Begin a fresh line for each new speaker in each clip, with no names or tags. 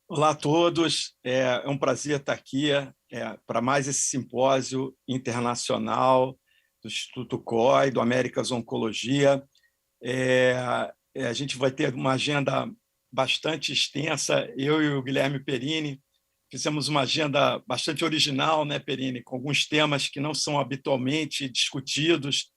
Olá a todos, é um prazer estar aqui para mais esse simpósio internacional do Instituto COI, do Américas Oncologia. A gente vai ter uma agenda bastante extensa. Eu e o Guilherme Perini fizemos uma agenda bastante original, né, Perini, com alguns temas que não são habitualmente discutidos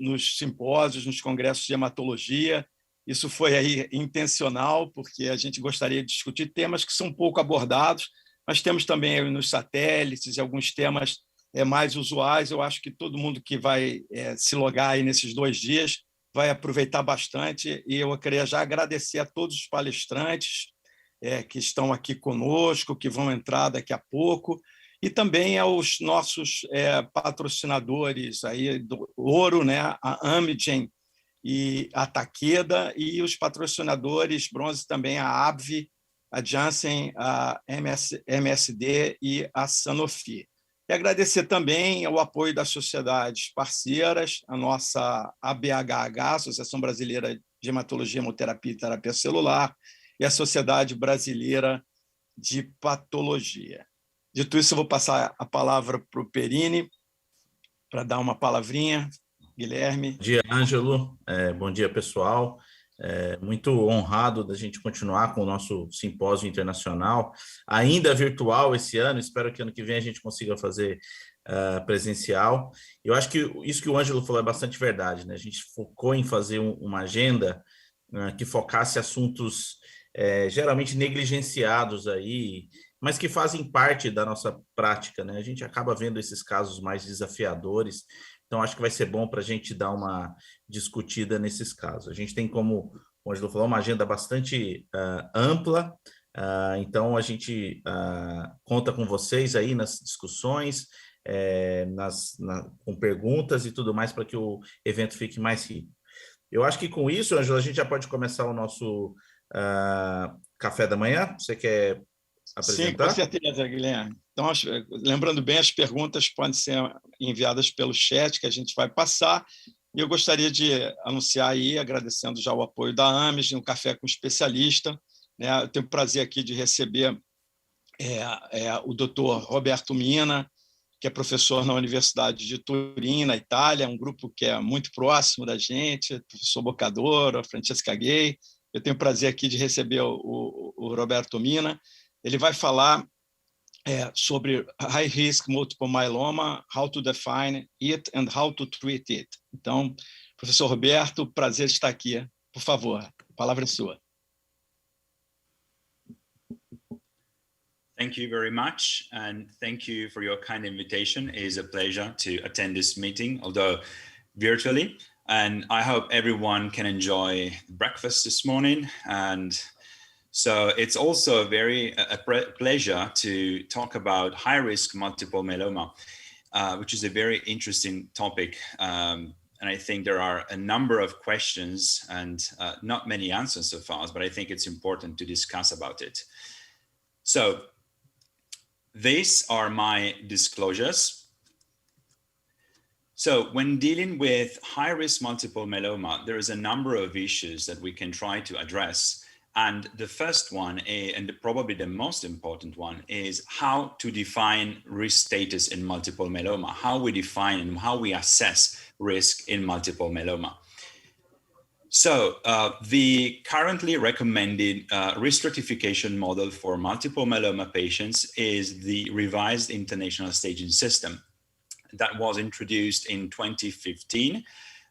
nos simpósios, nos congressos de hematologia. Isso foi aí intencional, porque a gente gostaria de discutir temas que são pouco abordados, mas temos também nos satélites alguns temas mais usuais. Eu acho que todo mundo que vai se logar aí nesses 2 dias vai aproveitar bastante, e eu queria já agradecer a todos os palestrantes que estão aqui conosco, que vão entrar daqui a pouco, e também aos nossos patrocinadores aí do ouro, né, a Amgen e a Takeda, e os patrocinadores bronze também, a AbbVie, a Janssen, a MSD e a Sanofi. E agradecer também o apoio das sociedades parceiras, a nossa ABHH, Associação Brasileira de Hematologia, Hemoterapia e Terapia Celular, e a Sociedade Brasileira de Patologia. Dito isso, eu vou passar a palavra para o Perini, para dar uma palavrinha. Guilherme.
Bom dia, Ângelo. Bom dia, pessoal. Muito honrado da gente continuar com o nosso simpósio internacional, ainda virtual esse ano. Espero que ano que vem a gente consiga fazer presencial. Eu acho que isso que o Ângelo falou é bastante verdade, né? A gente focou em fazer uma agenda que focasse assuntos geralmente negligenciados aí, mas que fazem parte da nossa prática, né? A gente acaba vendo esses casos mais desafiadores. Então, acho que vai ser bom para a gente dar uma discutida nesses casos. A gente tem, como o Ângelo falou, uma agenda bastante ampla, então a gente conta com vocês aí nas discussões, com perguntas e tudo mais para que o evento fique mais rico. Eu acho que com isso, Ângelo, a gente já pode começar o nosso café da manhã. Você quer apresentar?
Sim, com certeza, Guilherme. Então, lembrando bem, as perguntas podem ser enviadas pelo chat, que a gente vai passar. E eu gostaria de anunciar aí, agradecendo já o apoio da Amgen, um café com especialista. Né? Eu tenho o prazer aqui de receber o doutor Roberto Mina, que é professor na Universidade de Turim, na Itália, um grupo que é muito próximo da gente, professor Boccadoro, Francesca Gay. Eu tenho o prazer aqui de receber o Roberto Mina. Ele vai falar sobre high risk multiple myeloma, how to define it and how to treat it. Então, professor Roberto, prazer estar aqui. Por favor, a palavra é sua.
Thank you very much, and thank you for your kind invitation. It is a pleasure to attend this meeting, although virtually. And I hope everyone can enjoy breakfast this morning. And so it's also a pleasure to talk about high-risk multiple myeloma, which is a very interesting topic. And I think there are a number of questions and not many answers so far, but I think it's important to discuss about it. So these are my disclosures. So when dealing with high-risk multiple myeloma, there is a number of issues that we can try to address. And the first one, and probably the most important one, is how to define risk status in multiple myeloma, how we define and how we assess risk in multiple myeloma. So the currently recommended risk stratification model for multiple myeloma patients is the revised international staging system that was introduced in 2015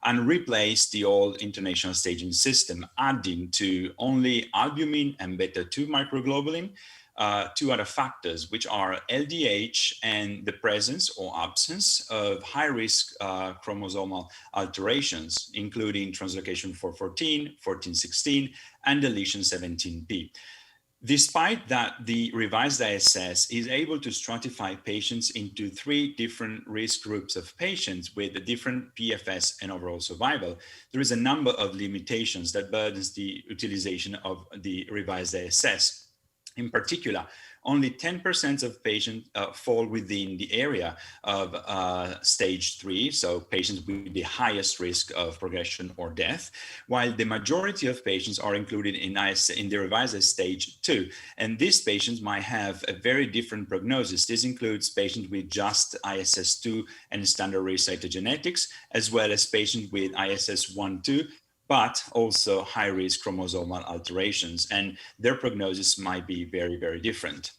and replaced the old international staging system, adding to only albumin and beta-2 microglobulin, 2 other factors, which are LDH and the presence or absence of high-risk chromosomal alterations, including translocation 414, 1416, and deletion 17p. Despite that, the revised ISS is able to stratify patients into 3 different risk groups of patients with a different PFS and overall survival, there is a number of limitations that burdens the utilization of the revised ISS. In particular, only 10% of patients fall within the area of stage 3, so patients with the highest risk of progression or death, while the majority of patients are included in the revised stage 2. And these patients might have a very different prognosis. This includes patients with just ISS2 and standard risk cytogenetics, as well as patients with ISS1-2, but also high-risk chromosomal alterations, and their prognosis might be very, very different.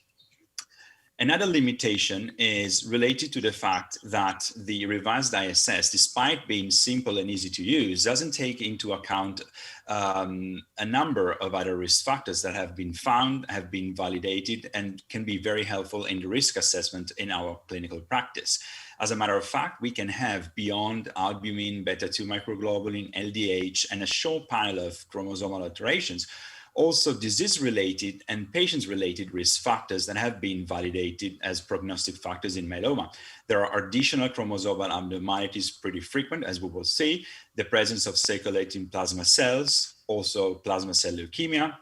Another limitation is related to the fact that the revised ISS, despite being simple and easy to use, doesn't take into account a number of other risk factors that have been found, have been validated, and can be very helpful in the risk assessment in our clinical practice. As a matter of fact, we can have beyond albumin, beta-2 microglobulin, LDH, and a short panel of chromosomal alterations, also disease-related and patient-related risk factors that have been validated as prognostic factors in myeloma. There are additional chromosomal abnormalities pretty frequent, as we will see, the presence of circulating plasma cells, also plasma cell leukemia,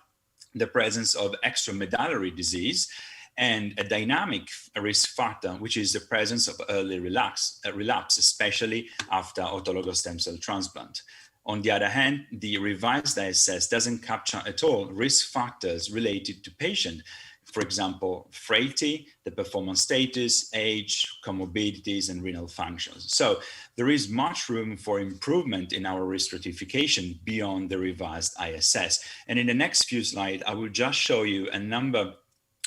the presence of extramedullary disease, and a dynamic risk factor, which is the presence of early relapse, especially after autologous stem cell transplant. On the other hand, the revised ISS doesn't capture at all risk factors related to patient. For example, frailty, the performance status, age, comorbidities, and renal functions. So there is much room for improvement in our risk stratification beyond the revised ISS. And in the next few slides, I will just show you a number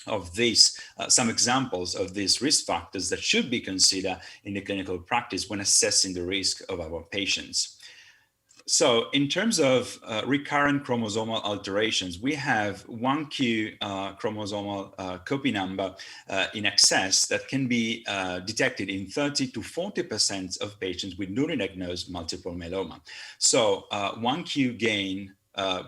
of these, some examples of these risk factors that should be considered in the clinical practice when assessing the risk of our patients. So in terms of recurrent chromosomal alterations, we have 1q chromosomal copy number in excess that can be detected in 30 to 40% of patients with newly diagnosed multiple myeloma. So 1q gain,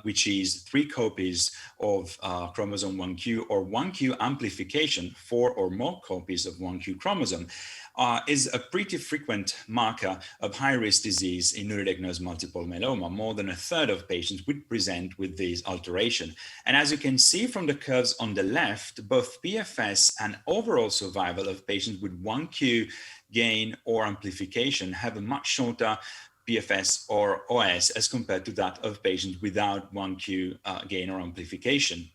which is 3 copies of chromosome 1q, or 1q amplification, 4 or more copies of 1q chromosome, is a pretty frequent marker of high-risk disease in newly diagnosed multiple myeloma. More than a third of patients would present with this alteration. And as you can see from the curves on the left, both PFS and overall survival of patients with 1q gain or amplification have a much shorter PFS or OS as compared to that of patients without 1q gain or amplification.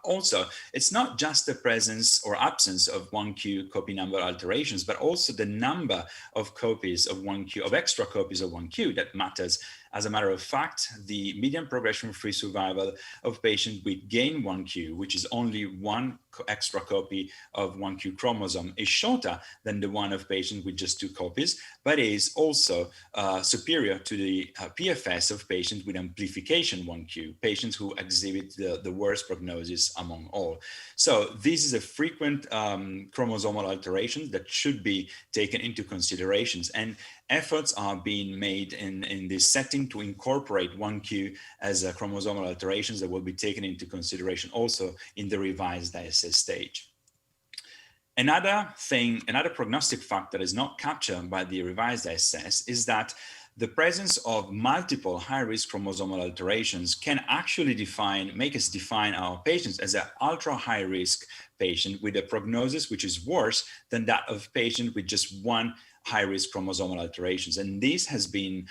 Also, it's not just the presence or absence of 1q copy number alterations, but also the number of copies of 1q, of extra copies of 1q that matters. As a matter of fact, the median progression-free survival of patients with gain 1q, which is only 1 extra copy of 1q chromosome, is shorter than the one of patients with just 2 copies, but is also superior to the PFS of patients with amplification 1q, patients who exhibit the worst prognosis among all. So this is a frequent chromosomal alteration that should be taken into considerations, and efforts are being made in this setting to incorporate 1q as a chromosomal alterations that will be taken into consideration also in the revised ISS stage. Another prognostic factor that is not captured by the revised ISS is that the presence of multiple high-risk chromosomal alterations can actually make us define our patients as an ultra-high-risk patient with a prognosis which is worse than that of patient with just 1 high-risk chromosomal alterations. And this has been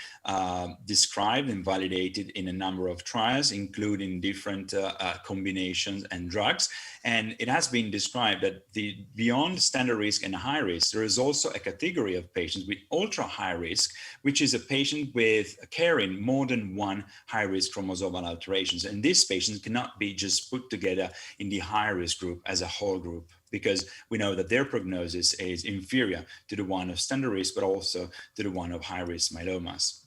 described and validated in a number of trials, including different combinations and drugs. And it has been described that beyond standard risk and high risk, there is also a category of patients with ultra high risk, which is a patient with carrying more than 1 high-risk chromosomal alterations. And these patients cannot be just put together in the high-risk group as a whole group, because we know that their prognosis is inferior to the one of standard risk, but also to the one of high-risk myelomas.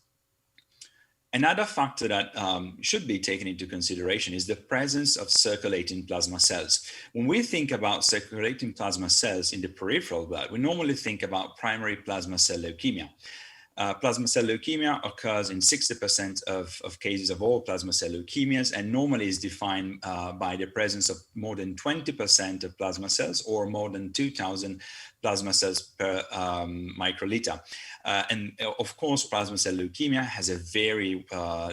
Another factor that should be taken into consideration is the presence of circulating plasma cells. When we think about circulating plasma cells in the peripheral blood, we normally think about primary plasma cell leukemia. Plasma cell leukemia occurs in 60% of cases of all plasma cell leukemias, and normally is defined by the presence of more than 20% of plasma cells or more than 2,000 plasma cells per microliter. And of course, plasma cell leukemia has a very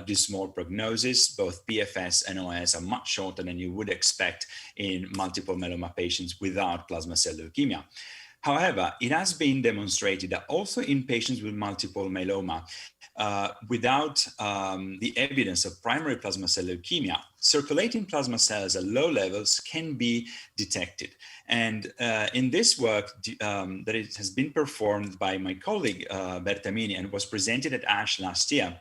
dismal prognosis. Both PFS and OS are much shorter than you would expect in multiple myeloma patients without plasma cell leukemia. However, it has been demonstrated that also in patients with multiple myeloma, without the evidence of primary plasma cell leukemia, circulating plasma cells at low levels can be detected. And in this work that it has been performed by my colleague Bertamini and was presented at ASH last year,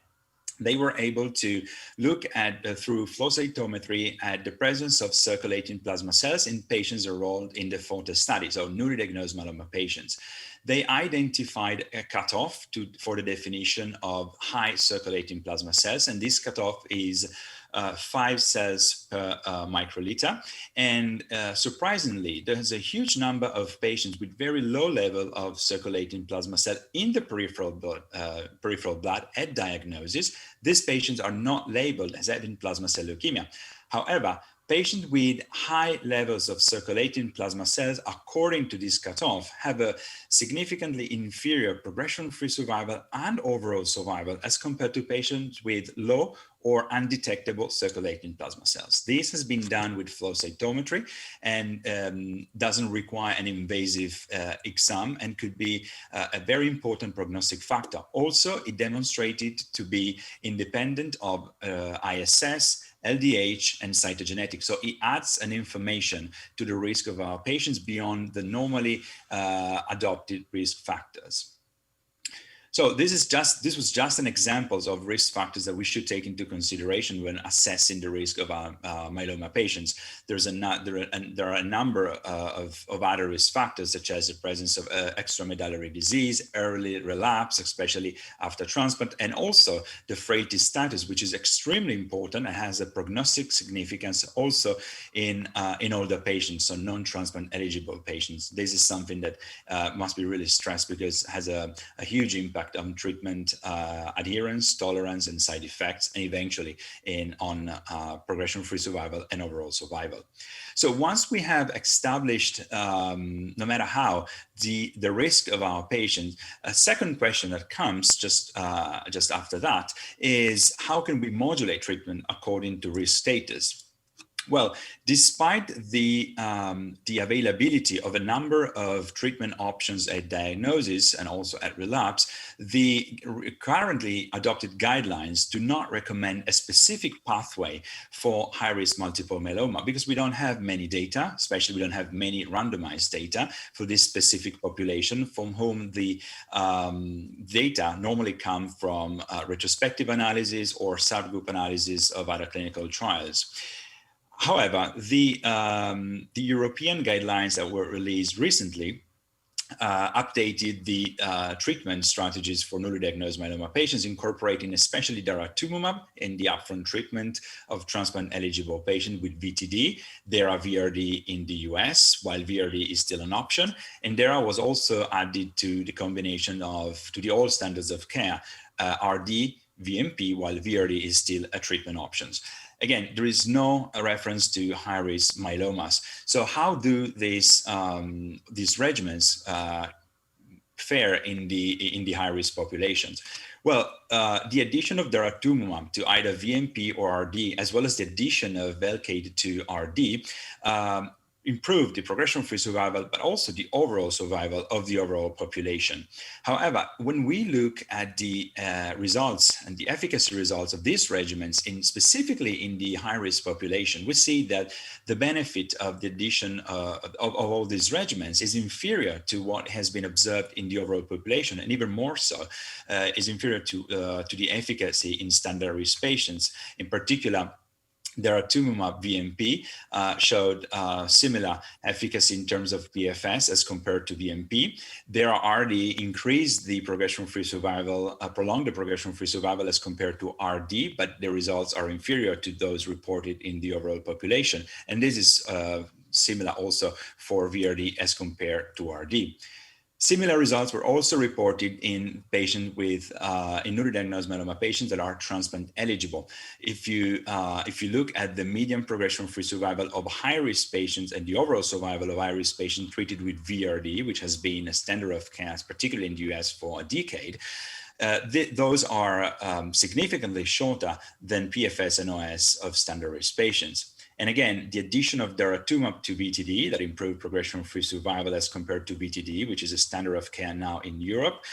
they were able to look at, through flow cytometry, at the presence of circulating plasma cells in patients enrolled in the FORTES study, so newly diagnosed myeloma patients. They identified a cutoff for the definition of high circulating plasma cells, and this cutoff is 5 cells per microliter. And surprisingly, there's a huge number of patients with very low level of circulating plasma cell in the peripheral blood at diagnosis. These patients are not labeled as having plasma cell leukemia. However, patients with high levels of circulating plasma cells, according to this cutoff, have a significantly inferior progression-free survival and overall survival as compared to patients with low or undetectable circulating plasma cells. This has been done with flow cytometry and doesn't require an invasive exam and could be a very important prognostic factor. Also, it demonstrated to be independent of ISS, LDH, and cytogenetics. So it adds an information to the risk of our patients beyond the normally adopted risk factors. So this was just an example of risk factors that we should take into consideration when assessing the risk of our myeloma patients. There are a number of other risk factors, such as the presence of extramedullary disease, early relapse, especially after transplant, and also the Freitas status, which is extremely important and has a prognostic significance also in older patients, so non-transplant eligible patients. This is something that must be really stressed because it has a huge impact on treatment adherence, tolerance, and side effects, and eventually on progression-free survival and overall survival. So once we have established, no matter how, the risk of our patients, a second question that comes just after that is, how can we modulate treatment according to risk status? Well, despite the availability of a number of treatment options at diagnosis and also at relapse, the currently adopted guidelines do not recommend a specific pathway for high-risk multiple myeloma because we don't have many data, especially we don't have many randomized data for this specific population from whom the data normally come from retrospective analysis or subgroup analysis of other clinical trials. However, the European guidelines that were released recently updated the treatment strategies for newly diagnosed myeloma patients, incorporating especially daratumumab in the upfront treatment of transplant-eligible patients with VTD, DARA-VRD in the US, while VRD is still an option, and DARA was also added to the combination to the old standards of care, RD, VMP, while VRD is still a treatment option. Again, there is no reference to high-risk myelomas. So how do these regimens fare in the high-risk populations? Well, the addition of daratumumab to either VMP or RD, as well as the addition of Velcade to RD, improve the progression-free survival, but also the overall survival of the overall population. However, when we look at the results and the efficacy results of these regimens, specifically in the high-risk population, we see that the benefit of the addition of all these regimens is inferior to what has been observed in the overall population, and even more so, is inferior to the efficacy in standard risk patients. In particular, daratumumab VMP showed similar efficacy in terms of PFS as compared to VMP. DARA-RD increased the progression-free survival, prolonged the progression-free survival as compared to RD, but the results are inferior to those reported in the overall population. And this is similar also for VRD as compared to RD. Similar results were also reported in patients with in newly diagnosed melanoma patients that are transplant eligible. If you look at the median progression-free survival of high-risk patients and the overall survival of high-risk patients treated with VRD, which has been a standard of care, particularly in the US for a decade, those are significantly shorter than PFS and OS of standard risk patients. And again, the addition of daratumumab to VTD that improved progression-free survival as compared to VTD, which is a standard of care now in Europe,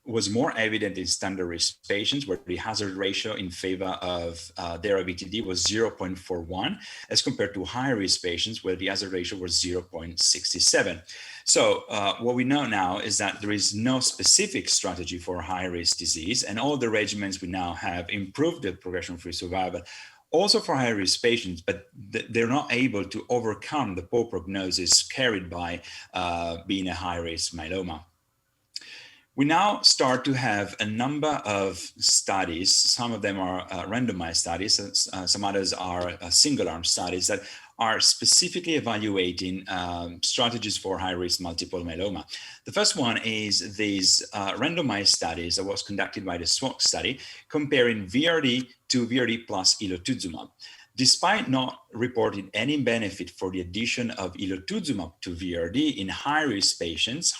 was more evident in standard risk patients where the hazard ratio in favor of dara-VTD was 0.41 as compared to high-risk patients where the hazard ratio was 0.67. So what we know now is that there is no specific strategy for high-risk disease, and all the regimens we now have improved the progression-free survival also for high-risk patients, but they're not able to overcome the poor prognosis carried by being a high-risk myeloma. We now start to have a number of studies. Some of them are randomized studies, some others are single-arm studies that are specifically evaluating strategies for high-risk multiple myeloma. The first one is these randomized studies that was conducted by the SWOG study comparing VRD to VRD plus elotuzumab. Despite not reporting any benefit for the addition of elotuzumab to VRD in high-risk patients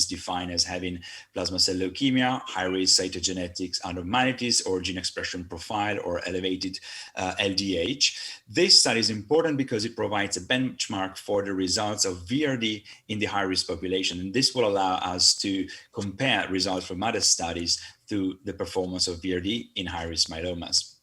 defined as having plasma cell leukemia, high-risk cytogenetics abnormalities, or gene expression profile, or elevated LDH. This study is important because it provides a benchmark for the results of VRD in the high-risk population, and this will allow us to compare results from other studies to the performance of VRD in high-risk myelomas.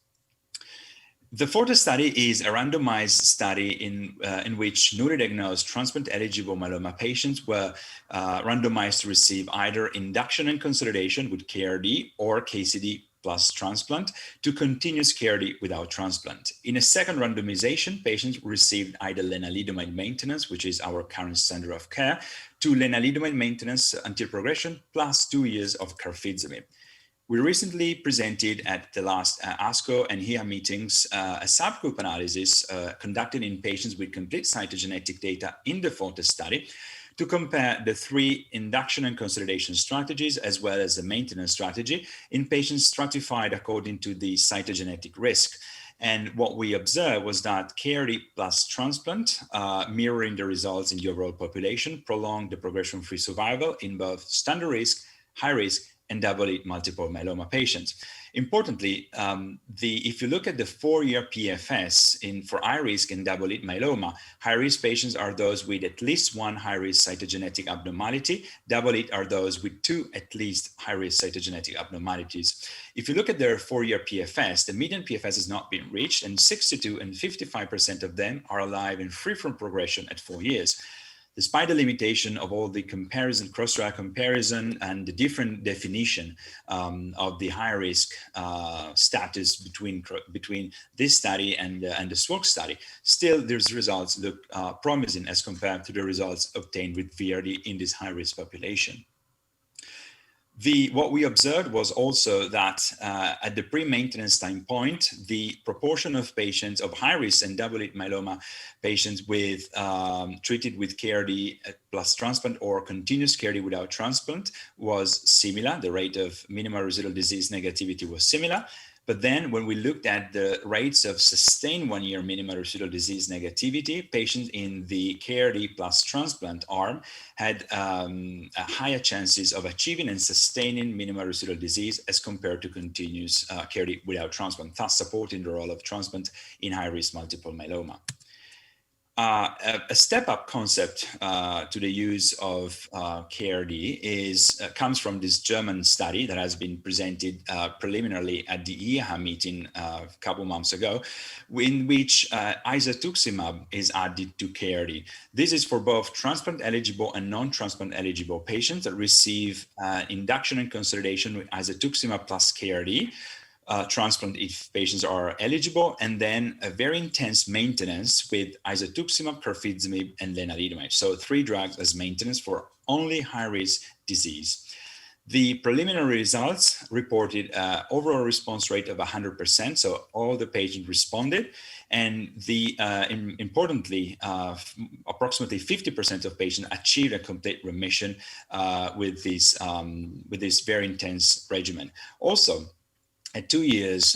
The FORTE study is a randomized study in which newly diagnosed transplant-eligible myeloma patients were randomized to receive either induction and consolidation with KRD or KCD plus transplant to continuous KRD without transplant. In a second randomization, patients received either lenalidomide maintenance, which is our current standard of care, to lenalidomide maintenance until progression plus 2 years of carfilzomib. We recently presented at the last ASCO and HIA meetings a subgroup analysis conducted in patients with complete cytogenetic data in the FORTE study to compare the 3 induction and consolidation strategies as well as the maintenance strategy in patients stratified according to the cytogenetic risk. And what we observed was that KRD plus transplant, mirroring the results in the overall population, prolonged the progression-free survival in both standard risk, high risk, and double-hit multiple myeloma patients. Importantly, if you look at the 4-year PFS for high-risk and double-hit myeloma, high-risk patients are those with at least 1 high-risk cytogenetic abnormality. Double-hit are those with 2 at least high-risk cytogenetic abnormalities. If you look at their 4-year PFS, the median PFS has not been reached, and 62% and 55% of them are alive and free from progression at 4 years. Despite the limitation of all the comparison, cross-trial comparison, and the different definition of the high-risk status between this study and the SWOG study, still these results look promising as compared to the results obtained with VRD in this high-risk population. What we observed was also that at the pre-maintenance time point, the proportion of patients of high-risk and double-hit myeloma patients with treated with KRD plus transplant or continuous KRD without transplant was similar. The rate of minimal residual disease negativity was similar. But then when we looked at the rates of sustained 1-year minimal residual disease negativity, patients in the KRD plus transplant arm had higher chances of achieving and sustaining minimal residual disease as compared to continuous KRD without transplant, thus supporting the role of transplant in high-risk multiple myeloma. A step-up concept to the use of KRD comes from this German study that has been presented preliminarily at the EHA meeting a couple months ago, in which isatuximab is added to KRD. This is for both transplant-eligible and non-transplant-eligible patients that receive induction and consolidation with isatuximab plus KRD. Transplant if patients are eligible, and then a very intense maintenance with isatuximab, carfilzomib, and lenalidomide. So 3 drugs as maintenance for only high-risk disease. The preliminary results reported overall response rate of 100%, so all the patients responded, and importantly, approximately 50% of patients achieved a complete remission with this very intense regimen. Also, at 2 years,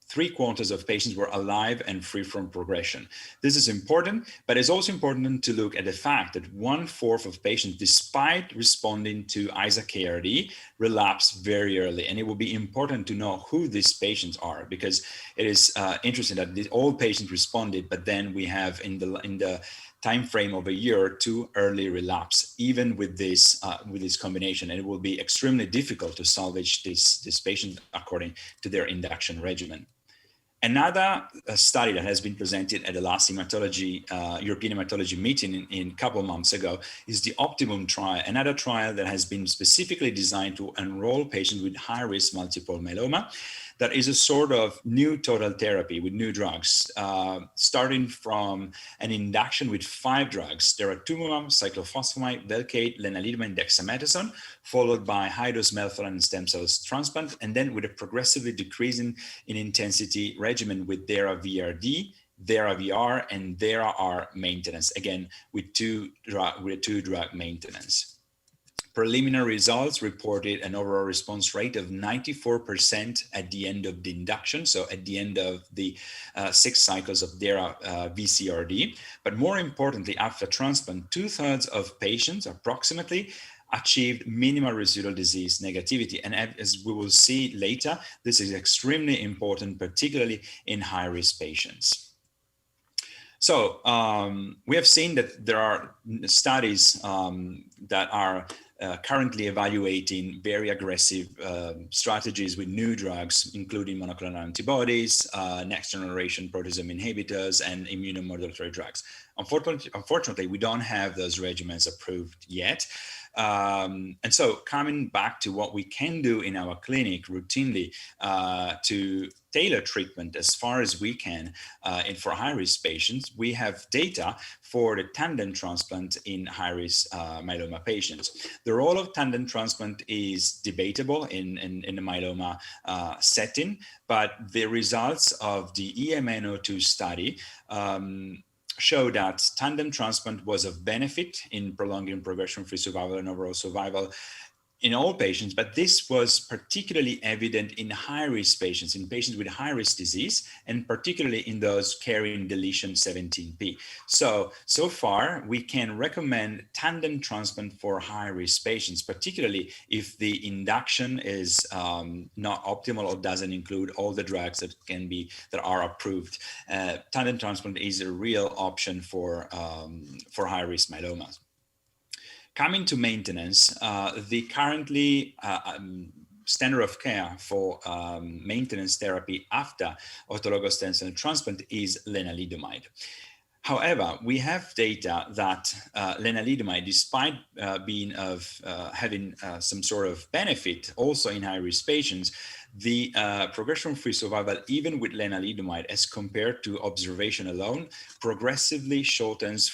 3/4 of patients were alive and free from progression. This is important, but it's also important to look at the fact that 1/4 of patients, despite responding to ISAK-ARD, relapse very early. And it will be important to know who these patients are, because it is interesting that all patients responded, but then we have in the time frame of a year or two early relapse, even with this combination, and it will be extremely difficult to salvage this patient according to their induction regimen. Another study that has been presented at the last European Hematology meeting in a couple of months ago is the Optimum trial, another trial that has been specifically designed to enroll patients with high-risk multiple myeloma. That is a sort of new total therapy with new drugs, starting from an induction with 5 drugs: daratumumab, cyclophosphamide, Velcade, lenalidomide, and dexamethasone, followed by high-dose melphalan and stem cells transplant, and then with a progressively decreasing in intensity regimen with DARA-VRd, DARA-VR, and DARA-R maintenance, again with two drug maintenance. Preliminary results reported an overall response rate of 94% at the end of the induction, so at the end of the 6 cycles of DARA-VCRd. But more importantly, after transplant, 2/3 of patients, approximately, achieved minimal residual disease negativity. And as we will see later, this is extremely important, particularly in high-risk patients. So we have seen that there are studies that are currently evaluating very aggressive strategies with new drugs, including monoclonal antibodies, next generation proteasome inhibitors, and immunomodulatory drugs. Unfortunately, we don't have those regimens approved yet. And so coming back to what we can do in our clinic routinely to tailor treatment as far as we can and for high-risk patients, we have data for the tandem transplant in high-risk myeloma patients. The role of tandem transplant is debatable in the myeloma setting, but the results of the EMN02 study show that tandem transplant was of benefit in prolonging progression-free survival and overall survival in all patients, but this was particularly evident in high-risk patients, in patients with high-risk disease, and particularly in those carrying deletion 17p. So far, we can recommend tandem transplant for high-risk patients, particularly if the induction is not optimal or doesn't include all the drugs that are approved. Tandem transplant is a real option for high-risk myeloma. Coming to maintenance, the currently standard of care for maintenance therapy after autologous stem cell transplant is lenalidomide. However, we have data that lenalidomide, despite having some sort of benefit also in high-risk patients, the progression-free survival, even with lenalidomide, as compared to observation alone, progressively shortens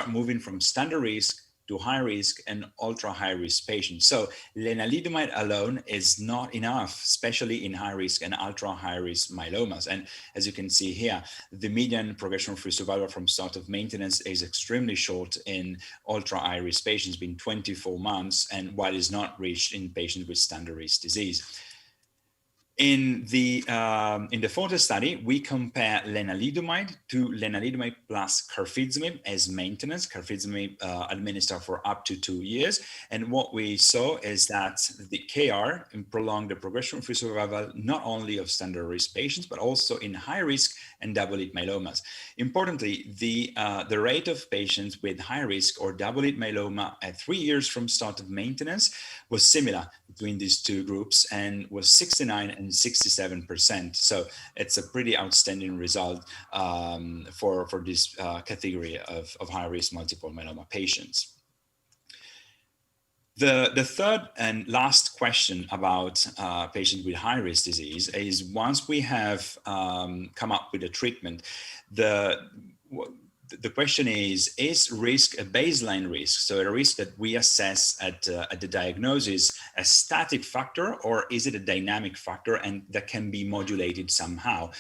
moving from standard risk to high risk and ultra high risk patients. So lenalidomide alone is not enough, especially in high risk and ultra high risk myelomas. And as you can see here, the median progression-free survival from start of maintenance is extremely short in ultra high risk patients, being 24 months, and while is not reached in patients with standard risk disease. In the FORTIS study, we compare lenalidomide to lenalidomide plus carfilzomib as maintenance, carfilzomib administered for up to 2 years. And what we saw is that the KR prolonged the progression-free survival not only of standard risk patients, but also in high risk and double-hit myelomas. Importantly, the rate of patients with high risk or double-hit myeloma at 3 years from start of maintenance was similar between these two groups and was 69 and 67%. So it's a pretty outstanding result for this category of high-risk multiple myeloma patients. The third and last question about patients with high-risk disease is, once we have come up with a treatment, the question is risk a baseline risk? So a risk that we assess at the diagnosis a static factor, or is it a dynamic factor and that can be modulated somehow?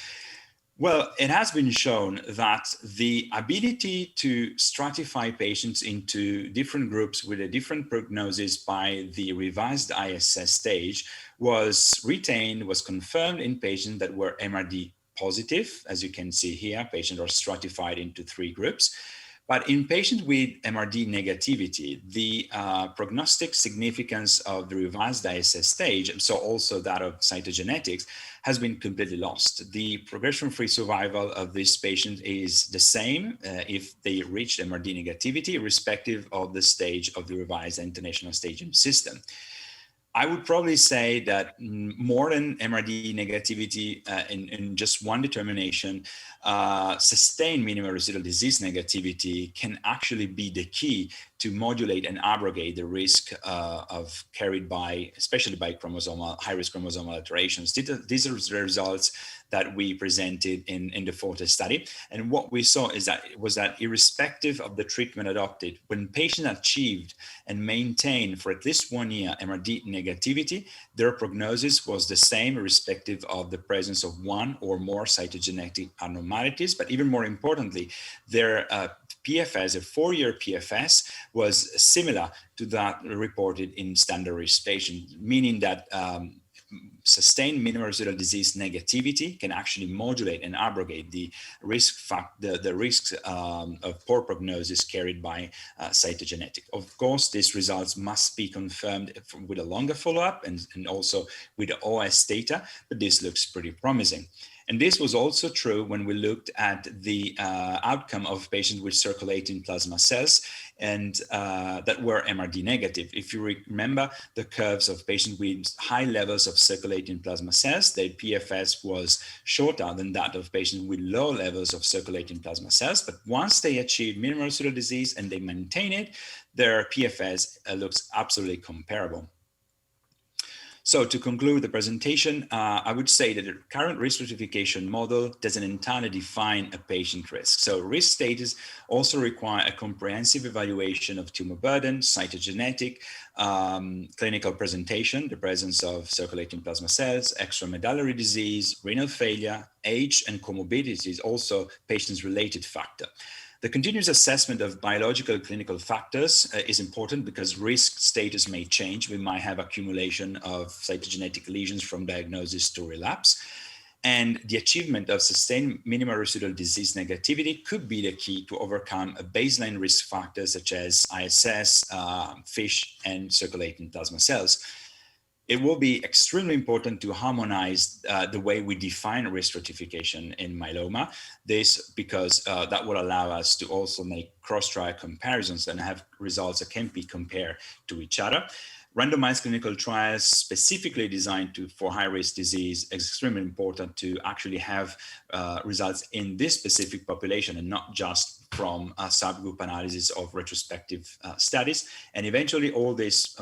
Well, it has been shown that the ability to stratify patients into different groups with a different prognosis by the revised ISS stage was retained, was confirmed in patients that were MRD positive. As you can see here, patients are stratified into 3 groups. But in patients with MRD negativity, the prognostic significance of the revised ISS stage, so also that of cytogenetics, has been completely lost. The progression-free survival of this patient is the same if they reach MRD negativity, irrespective of the stage of the revised international staging system. I would probably say that more than MRD negativity in just one determination, sustained minimal residual disease negativity can actually be the key to modulate and abrogate the risk of carried by, especially by high-risk chromosomal alterations. These are the results that we presented in the FORTE study. And what we saw is that irrespective of the treatment adopted, when patients achieved and maintained for at least 1 year MRD negativity, their prognosis was the same irrespective of the presence of 1 or more cytogenetic abnormalities. But even more importantly, their PFS, a 4-year PFS, was similar to that reported in standard risk patients, meaning that sustained minimal residual disease negativity can actually modulate and abrogate the risks of poor prognosis carried by cytogenetic. Of course, these results must be confirmed with a longer follow-up and also with the OS data, but this looks pretty promising. And this was also true when we looked at the outcome of patients with circulating plasma cells and that were MRD negative. If you remember the curves of patients with high levels of circulating plasma cells, their PFS was shorter than that of patients with low levels of circulating plasma cells. But once they achieve minimal residual disease and they maintain it, their PFS looks absolutely comparable. So to conclude the presentation, I would say that the current risk stratification model doesn't entirely define a patient risk. So risk status also require a comprehensive evaluation of tumor burden, cytogenetic, clinical presentation, the presence of circulating plasma cells, extramedullary disease, renal failure, age, and comorbidities, also patients' related factor. The continuous assessment of biological clinical factors is important because risk status may change. We might have accumulation of cytogenetic lesions from diagnosis to relapse. And the achievement of sustained minimal residual disease negativity could be the key to overcome a baseline risk factor such as ISS, FISH, and circulating plasma cells. It will be extremely important to harmonize the way we define risk stratification in myeloma. This because that will allow us to also make cross-trial comparisons and have results that can be compared to each other. Randomized clinical trials specifically designed for high-risk disease is extremely important to actually have results in this specific population and not just from a subgroup analysis of retrospective studies. And eventually all this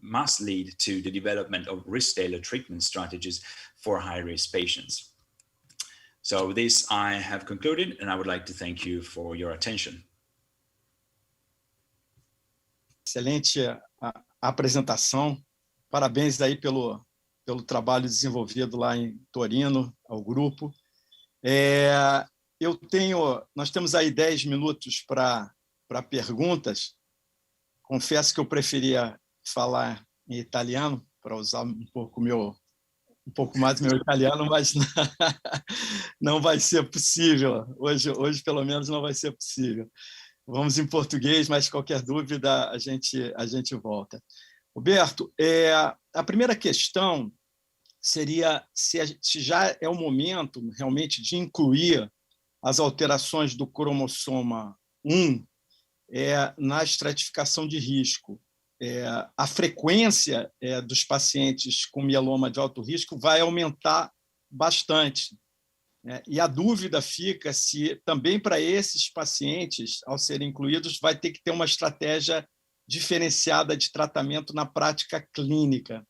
must lead to the development of risk-tailored treatment strategies for high-risk patients. So with this, I have concluded, and I would like to thank you for your attention.
Excelente a apresentação. Parabéns aí pelo trabalho desenvolvido lá em Torino, ao grupo. Nós temos aí 10 minutos para perguntas. Confesso que eu preferia falar em italiano para usar um pouco mais meu italiano, mas não vai ser possível. Hoje pelo menos não vai ser possível. Vamos em português, mas qualquer dúvida a gente volta. Roberto, a primeira questão seria se já é o momento realmente de incluir as alterações do cromossoma 1 na estratificação de risco. A frequência dos pacientes com mieloma de alto risco vai aumentar bastante. E a dúvida fica se também para esses pacientes, ao serem incluídos, vai ter que ter uma estratégia diferenciada de tratamento na prática clínica.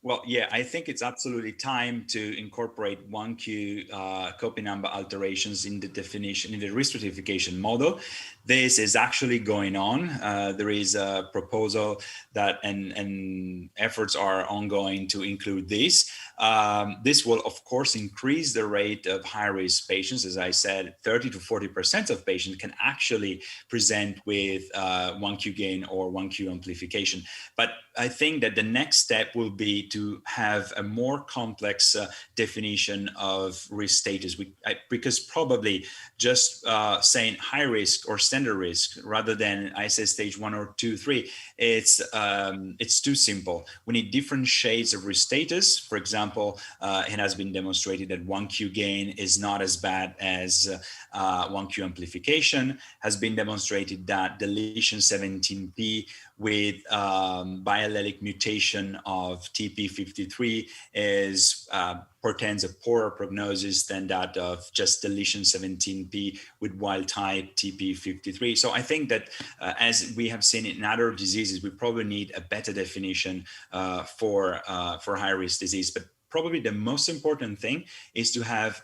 Well, yeah, I think it's absolutely time to incorporate 1Q copy number alterations in the definition, in the risk stratification model. This is actually going on. There is a proposal that and efforts are ongoing to include this. This will, of course, increase the rate of high-risk patients. As I said, 30 to 40% of patients can actually present with 1Q gain or 1Q amplification. But I think that the next step will be to have a more complex definition of risk status, because probably just saying high risk or standard risk rather than I say stage 1 or 2, 3, it's too simple. We need different shades of risk status. For example, it has been demonstrated that 1Q gain is not as bad as 1Q amplification. Has been demonstrated that deletion 17p with biallelic mutation of TP53 portends a poorer prognosis than that of just deletion 17p with wild type TP53. So I think that as we have seen in other diseases, we probably need a better definition for high risk disease. But probably the most important thing is to have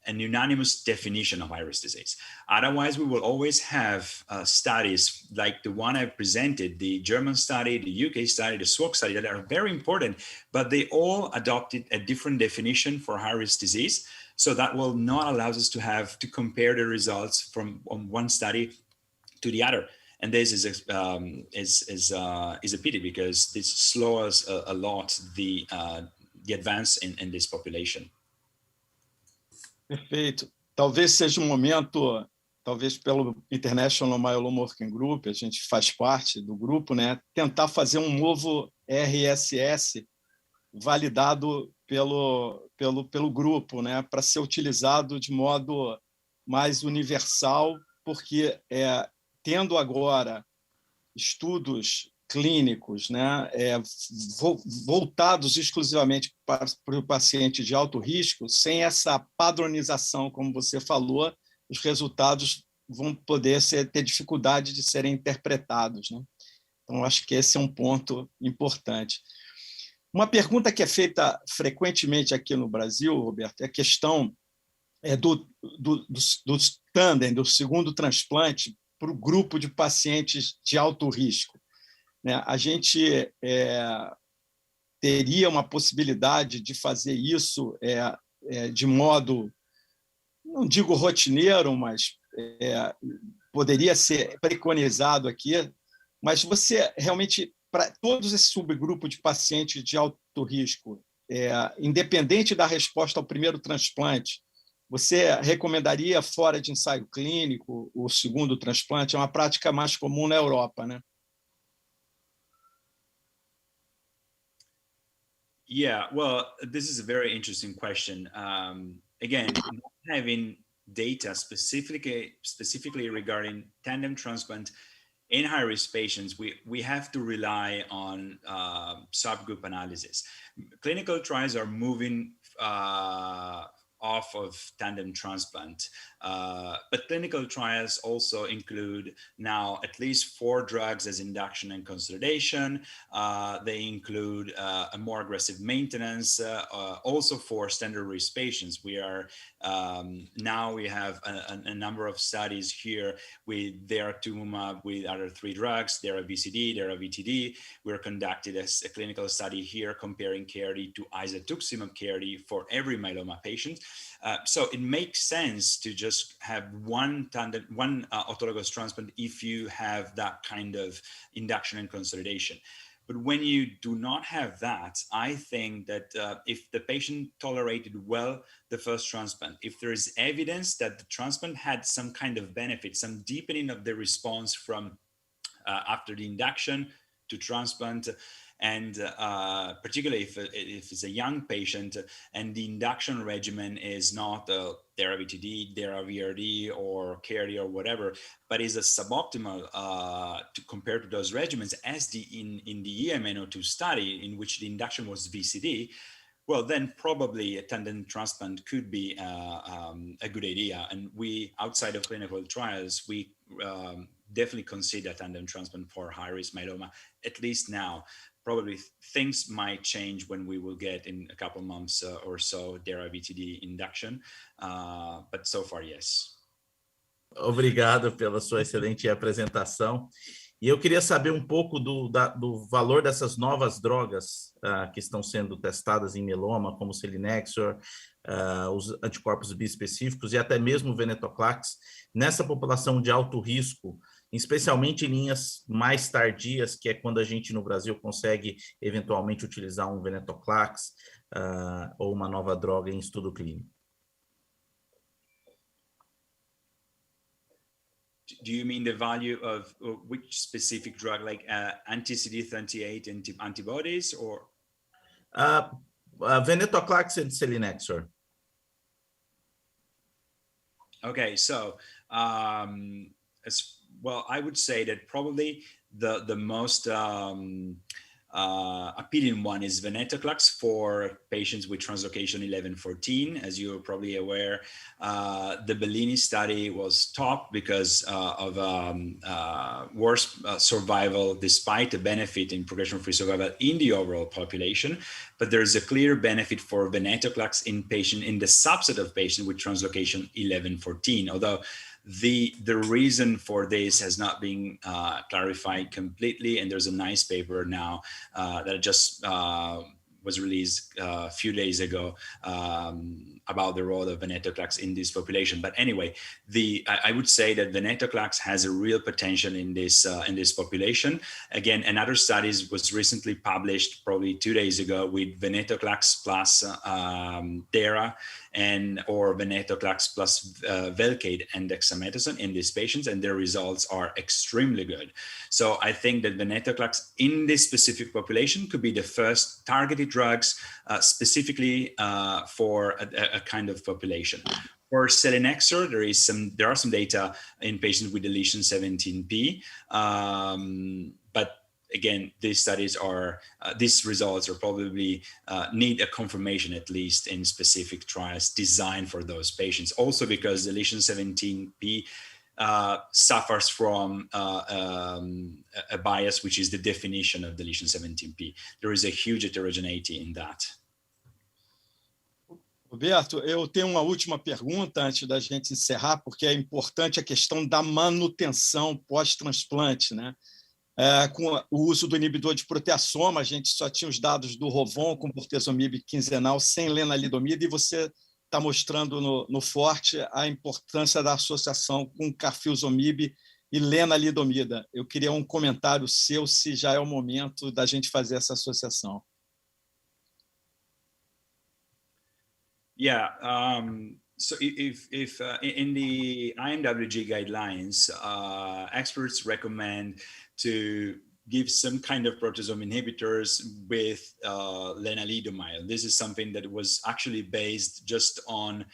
an unanimous definition of high-risk disease. Otherwise, we will always have studies like the one I presented, the German study, the UK study, the SWOG study, that are very important, but they all adopted a different definition for high-risk disease. So that will not allow us to compare the results from one study to the other. And this is a pity, because this slows a lot the advance in this population.
Perfeito. Talvez seja um momento, talvez pelo International Myeloma Working Group, a gente faz parte do grupo, né, tentar fazer um novo RSS validado pelo grupo, né, para ser utilizado de modo mais universal, porque tendo agora estudos clínicos, né, voltados exclusivamente para o paciente de alto risco, sem essa padronização, como você falou, os resultados vão poder ter dificuldade de serem interpretados, né? Então, acho que esse é um ponto importante. Uma pergunta que é feita frequentemente aqui no Brasil, Roberto, é a questão do tandem, do segundo transplante, para o grupo de pacientes de alto risco. A gente teria uma possibilidade de fazer isso de modo, não digo rotineiro, mas poderia ser preconizado aqui, mas você realmente, para todos esses subgrupos de pacientes de alto risco, independente da resposta ao primeiro transplante, você recomendaria fora de ensaio clínico o segundo transplante? É uma prática mais comum na Europa, né?
Yeah, well, this is a very interesting question. Again, not having data specifically regarding tandem transplant in high-risk patients, we have to rely on subgroup analysis. Clinical trials are moving off of tandem transplant, but clinical trials also include now at least 4 drugs as induction and consolidation. They include a more aggressive maintenance, also for standard risk patients. We are now we have a number of studies here with daratumumab, with other 3 drugs, dara-BCD, dara-VTD. We're conducted a clinical study here comparing KRD to isatuximab KRD for every myeloma patient. So it makes sense to just have one autologous transplant if you have that kind of induction and consolidation. But when you do not have that, I think that if the patient tolerated well the first transplant, if there is evidence that the transplant had some kind of benefit, some deepening of the response from after the induction to transplant, and particularly if it's a young patient and the induction regimen is not dara-VTD, dara-VRD, or KRD or whatever, but is a suboptimal compared to those regimens, as in the EMN02 study in which the induction was VCD, well, then probably a tandem transplant could be a good idea. And we, outside of clinical trials, we definitely consider tandem transplant for high-risk myeloma, at least now. probably things might change when we will get in a couple months or so DARA-VTD induction, but so far, yes.
Obrigado pela sua excelente apresentação. E eu queria saber um pouco do valor dessas novas drogas que estão sendo testadas em mieloma, como o selinexor, os anticorpos bispecíficos e até mesmo o venetoclax, nessa população de alto risco, especialmente em linhas mais tardias, que é quando a gente no Brasil consegue eventualmente utilizar um venetoclax ou uma nova droga em estudo clínico.
Do you mean the value of which specific drug, like anti-CD38 antibodies, or?
Venetoclax and selinexor.
Okay, so as well, I would say that probably the most appealing one is venetoclax for patients with translocation 11-14. As you're probably aware, the Bellini study was stopped because of worse survival despite the benefit in progression-free survival in the overall population. But there is a clear benefit for venetoclax in the subset of patients with translocation 11-14, although the reason for this has not been clarified completely, and there's a nice paper now that just was released a few days ago about the role of venetoclax in this population. But anyway, I would say that venetoclax has a real potential in this population. Again, another study was recently published probably 2 days ago with venetoclax plus DARA or venetoclax plus Velcade and dexamethasone in these patients, and their results are extremely good. So I think that venetoclax in this specific population could be the first targeted drugs specifically for a kind of population. For selinexor, there are some data in patients with deletion 17p, but again, these results are probably need a confirmation at least in specific trials designed for those patients. Also because deletion 17p suffers from a bias, which is the definition of deletion 17p. There is a huge heterogeneity in that.
Roberto, eu tenho uma última pergunta antes da gente encerrar, porque é importante a questão da manutenção pós-transplante, né? Com o uso do inibidor de proteasoma, a gente só tinha os dados do Rovon com bortezomib quinzenal sem lenalidomida, e você está mostrando no Forte a importância da associação com carfilzomib e lenalidomida. Eu queria um comentário seu, se já é o momento da gente fazer essa associação.
Yeah, so if in the IMWG guidelines, experts recommend to give some kind of proteasome inhibitors with lenalidomide. This is something that was actually based just on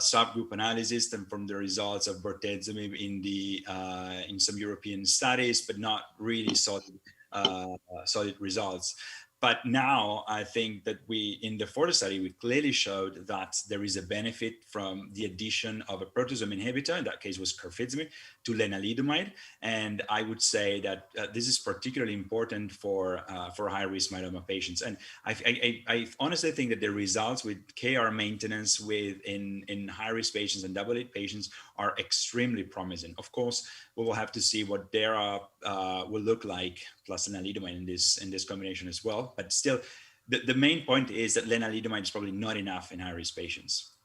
subgroup analysis and from the results of bortezomib in some European studies, but not really solid results. But now I think that in the Forte study, we clearly showed that there is a benefit from the addition of a proteasome inhibitor, in that case was carfilzomib, to lenalidomide. And I would say that this is particularly important for high-risk myeloma patients. And I honestly think that the results with KR maintenance in high-risk patients and double-hit patients are extremely promising. Of course, we will have to see what DARA will look like plus lenalidomide in this combination as well. But still, the main point is that lenalidomide is probably not enough in high-risk patients.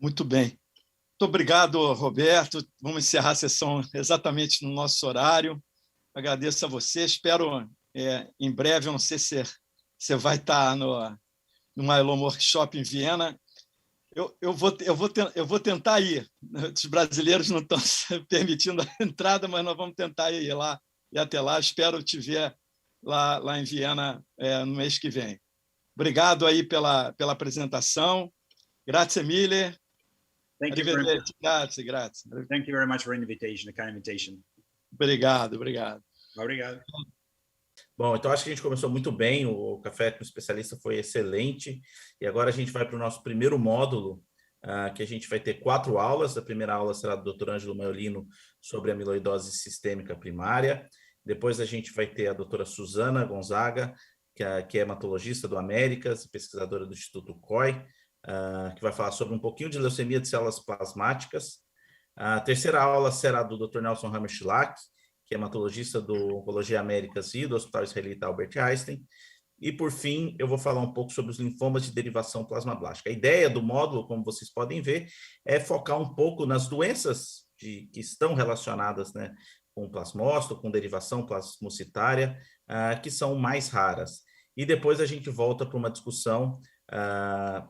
Muito bem. Muito obrigado, Roberto. Vamos encerrar a sessão exatamente no nosso horário. Agradeço a você. Espero em breve, eu não sei se você vai estar no Myeloma Workshop em Viena. Eu vou tentar ir. Os brasileiros não estão permitindo a entrada, mas nós vamos tentar ir lá e até lá. Espero te ver lá em Viena no mês que vem. Obrigado aí pela apresentação. Grazie mille.
Thank you very much.
Grazie.
Thank you very much for the kind invitation.
Obrigado.
Obrigado.
Bom, então acho que a gente começou muito bem, o Café com o Especialista foi excelente, e agora a gente vai para o nosso primeiro módulo, que a gente vai ter 4 aulas. A primeira aula será do Dr. Ângelo Maiolino sobre amiloidose sistêmica primária, Depois a gente vai ter a doutora Suzana Gonzaga, que é hematologista do Américas, pesquisadora do Instituto COI, que vai falar sobre um pouquinho de leucemia de células plasmáticas. A terceira aula será do Dr. Nelson Hammerschlag, que é hematologista do Oncologia Américas e do Hospital Israelita Albert Einstein. E, por fim, eu vou falar um pouco sobre os linfomas de derivação plasmablástica. A ideia do módulo, como vocês podem ver, é focar um pouco nas doenças que estão relacionadas, né, com plasmócito, com derivação plasmocitária, que são mais raras. E depois a gente volta para uma discussão,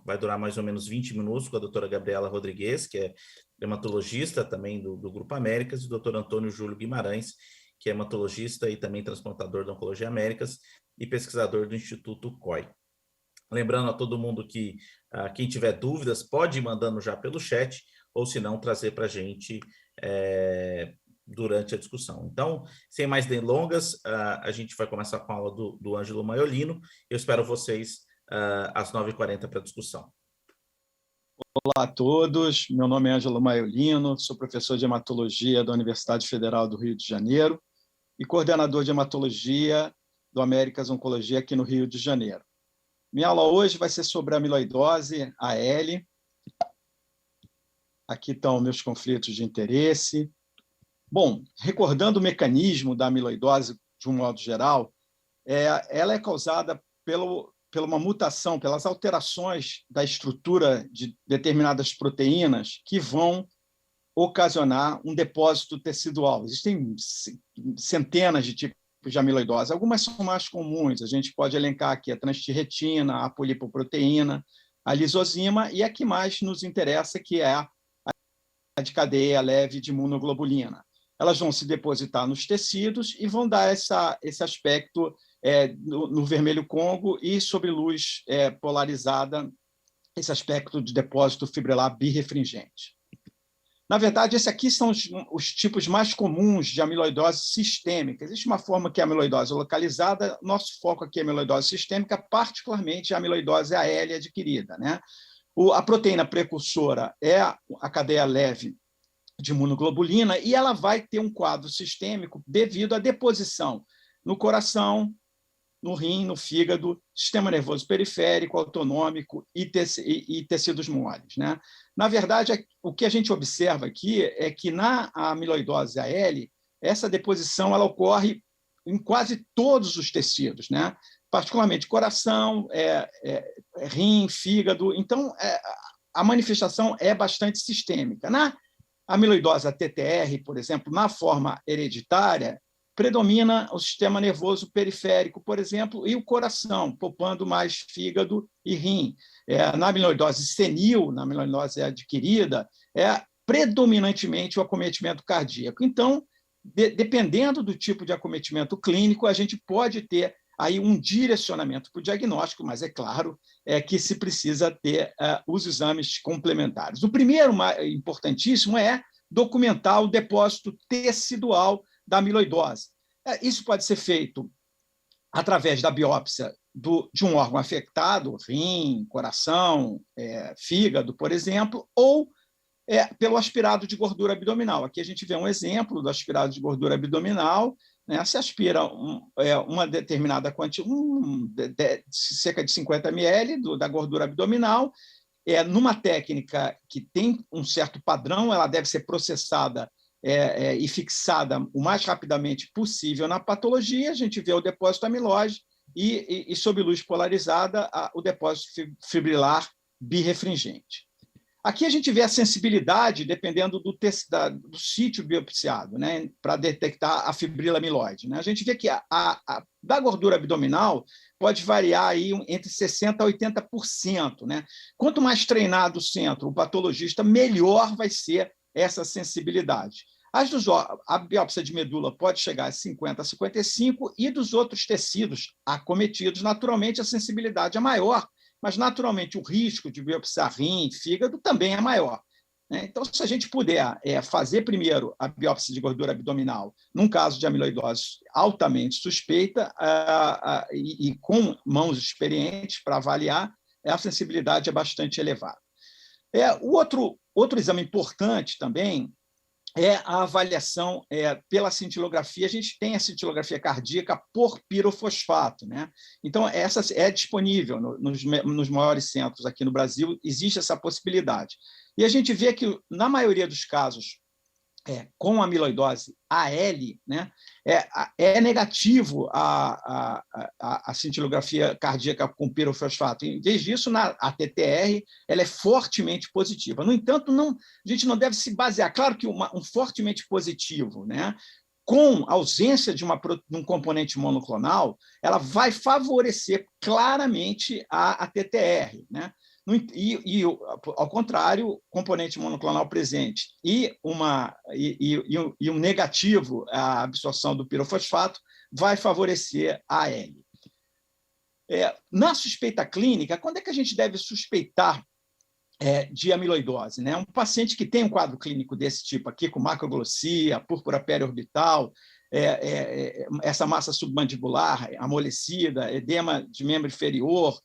vai durar mais ou menos 20 minutos, com a doutora Gabriela Rodrigues, que é hematologista também do Grupo Américas, e o doutor Antônio Júlio Guimarães, que é hematologista e também transplantador da Oncologia Américas e pesquisador do Instituto COI. Lembrando a todo mundo que quem tiver dúvidas pode ir mandando já pelo chat, ou se não, trazer para a gente durante a discussão. Então, sem mais delongas, a gente vai começar com a aula do Ângelo Maiolino. Eu espero vocês às 9h40 para a discussão.
Olá a todos, meu nome é Ângelo Maiolino, sou professor de hematologia da Universidade Federal do Rio de Janeiro e coordenador de hematologia do Américas Oncologia aqui no Rio de Janeiro. Minha aula hoje vai ser sobre a amiloidose, AL. Aqui estão meus conflitos de interesse. Bom, recordando o mecanismo da amiloidose de um modo geral, ela é causada pela uma mutação, pelas alterações da estrutura de determinadas proteínas que vão ocasionar um depósito tecidual. Existem centenas de tipos de amiloidose, algumas são mais comuns, a gente pode elencar aqui a transtirretina, a polipoproteína, a lisozima, e a que mais nos interessa, que é a de cadeia leve de imunoglobulina. Elas vão se depositar nos tecidos e vão dar esse aspecto no vermelho Congo e sob luz polarizada, esse aspecto de depósito fibrilar birrefringente. Na verdade, esses aqui são os tipos mais comuns de amiloidose sistêmica. Existe uma forma que é a amiloidose localizada, nosso foco aqui é a amiloidose sistêmica, particularmente a amiloidose AL adquirida, né? A proteína precursora é a cadeia leve de imunoglobulina e ela vai ter um quadro sistêmico devido à deposição no coração, no rim, no fígado, sistema nervoso periférico, autonômico e tecidos moles, né? Na verdade, o que a gente observa aqui é que na amiloidose AL, essa deposição ela ocorre em quase todos os tecidos, né? Particularmente coração, rim, fígado. Então, a manifestação é bastante sistêmica. Na amiloidose TTR, por exemplo, na forma hereditária, predomina o sistema nervoso periférico, por exemplo, e o coração, poupando mais fígado e rim. Na amiloidose senil, na amiloidose adquirida, é predominantemente o acometimento cardíaco. Então, dependendo do tipo de acometimento clínico, a gente pode ter aí um direcionamento para o diagnóstico, mas é claro que se precisa ter os exames complementares. O primeiro, importantíssimo, é documentar o depósito tecidual da amiloidose. Isso pode ser feito através da biópsia de um órgão afetado, rim, coração, fígado, por exemplo, ou pelo aspirado de gordura abdominal. Aqui a gente vê um exemplo do aspirado de gordura abdominal, né? Se aspira uma determinada quantidade, cerca de 50 ml da gordura abdominal, numa técnica que tem um certo padrão, ela deve ser processada e fixada o mais rapidamente possível na patologia. A gente vê o depósito amilóide e sob luz polarizada, o depósito fibrilar birrefringente. Aqui a gente vê a sensibilidade dependendo do sítio biopsiado, né, para detectar a fibrila amiloide, né? A gente vê que da gordura abdominal pode variar aí entre 60% a 80%, né? Quanto mais treinado o centro, o patologista, melhor vai ser essa sensibilidade. A biópsia de medula pode chegar a 50% a 55%, e dos outros tecidos acometidos, naturalmente, a sensibilidade é maior, mas, naturalmente, o risco de biopsiar rim e fígado também é maior. Então, se a gente puder fazer primeiro a biópsia de gordura abdominal, num caso de amiloidose altamente suspeita, e com mãos experientes para avaliar, a sensibilidade é bastante elevada. O outro exame importante também é a avaliação pela cintilografia. A gente tem a cintilografia cardíaca por pirofosfato, né? Então, essa é disponível nos maiores centros aqui no Brasil, existe essa possibilidade. E a gente vê que, na maioria dos casos, com amiloidose AL, né, é negativo a cintilografia cardíaca com pirofosfato. Em vez disso, a TTR ela é fortemente positiva. No entanto, a gente não deve se basear. Claro que um fortemente positivo, né, com ausência de um componente monoclonal, ela vai favorecer claramente a TTR, né? E, ao contrário, componente monoclonal presente e um negativo, a absorção do pirofosfato, vai favorecer a AL. Na suspeita clínica, quando é que a gente deve suspeitar de amiloidose, né? Um paciente que tem um quadro clínico desse tipo aqui, com macroglossia, púrpura periorbital, essa massa submandibular amolecida, edema de membro inferior,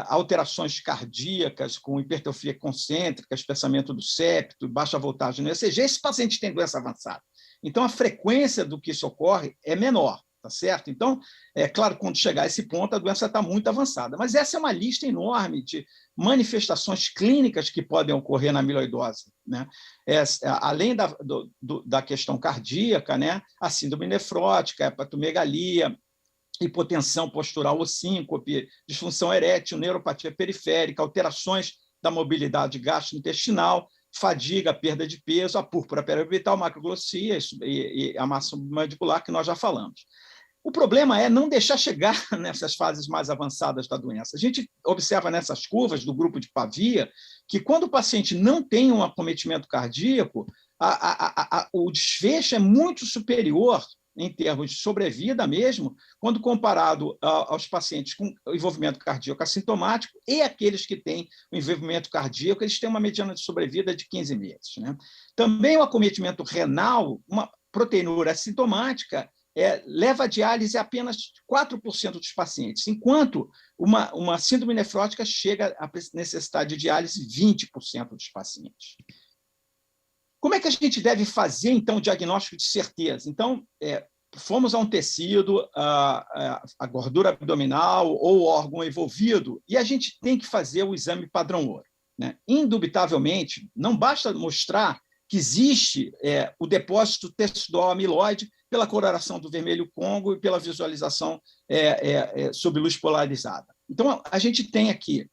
alterações cardíacas com hipertrofia concêntrica, espessamento do septo, baixa voltagem no ECG, esse paciente tem doença avançada. Então, a frequência do que isso ocorre é menor, tá certo? Então, é claro, quando chegar a esse ponto, a doença está muito avançada. Mas essa é uma lista enorme de manifestações clínicas que podem ocorrer na amiloidose, né? Além da questão cardíaca, né? A síndrome nefrótica, a hepatomegalia, hipotensão postural ou síncope, disfunção erétil, neuropatia periférica, alterações da mobilidade gastrointestinal, fadiga, perda de peso, a púrpura periorbital, macroglossia e a massa submandibular, que nós já falamos. O problema é não deixar chegar nessas fases mais avançadas da doença. A gente observa nessas curvas do grupo de Pavia que, quando o paciente não tem um acometimento cardíaco, o desfecho é muito superior em termos de sobrevida mesmo, quando comparado aos pacientes com envolvimento cardíaco assintomático e aqueles que têm o envolvimento cardíaco, eles têm uma mediana de sobrevida de 15 meses, né? Também o acometimento renal, uma proteinúria assintomática, leva a diálise apenas 4% dos pacientes, enquanto uma síndrome nefrótica chega a necessidade de diálise 20% dos pacientes. Como é que a gente deve fazer, então, o diagnóstico de certeza? Então, fomos a um tecido, a gordura abdominal ou o órgão envolvido, e a gente tem que fazer o exame padrão ouro, né? Indubitavelmente, não basta mostrar que existe o depósito tecidual amiloide pela coloração do vermelho Congo e pela visualização sob luz polarizada. Então, a gente tem aqui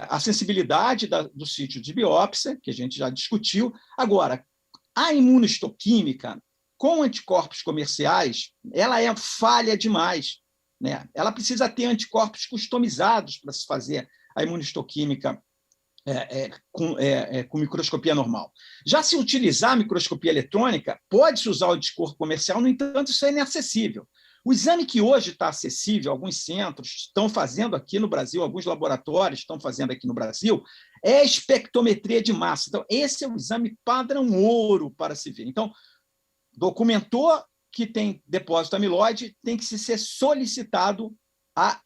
a sensibilidade do sítio de biópsia, que a gente já discutiu. Agora, a imunohistoquímica com anticorpos comerciais, ela é falha demais, né? Ela precisa ter anticorpos customizados para se fazer a imunohistoquímica com microscopia normal. Já se utilizar a microscopia eletrônica, pode-se usar o anticorpo comercial, no entanto, isso é inacessível. O exame que hoje está acessível, alguns centros estão fazendo aqui no Brasil, alguns laboratórios estão fazendo aqui no Brasil, é a espectrometria de massa. Então, esse é o exame padrão ouro para se ver. Então, documentou que tem depósito amiloide, tem que ser solicitado a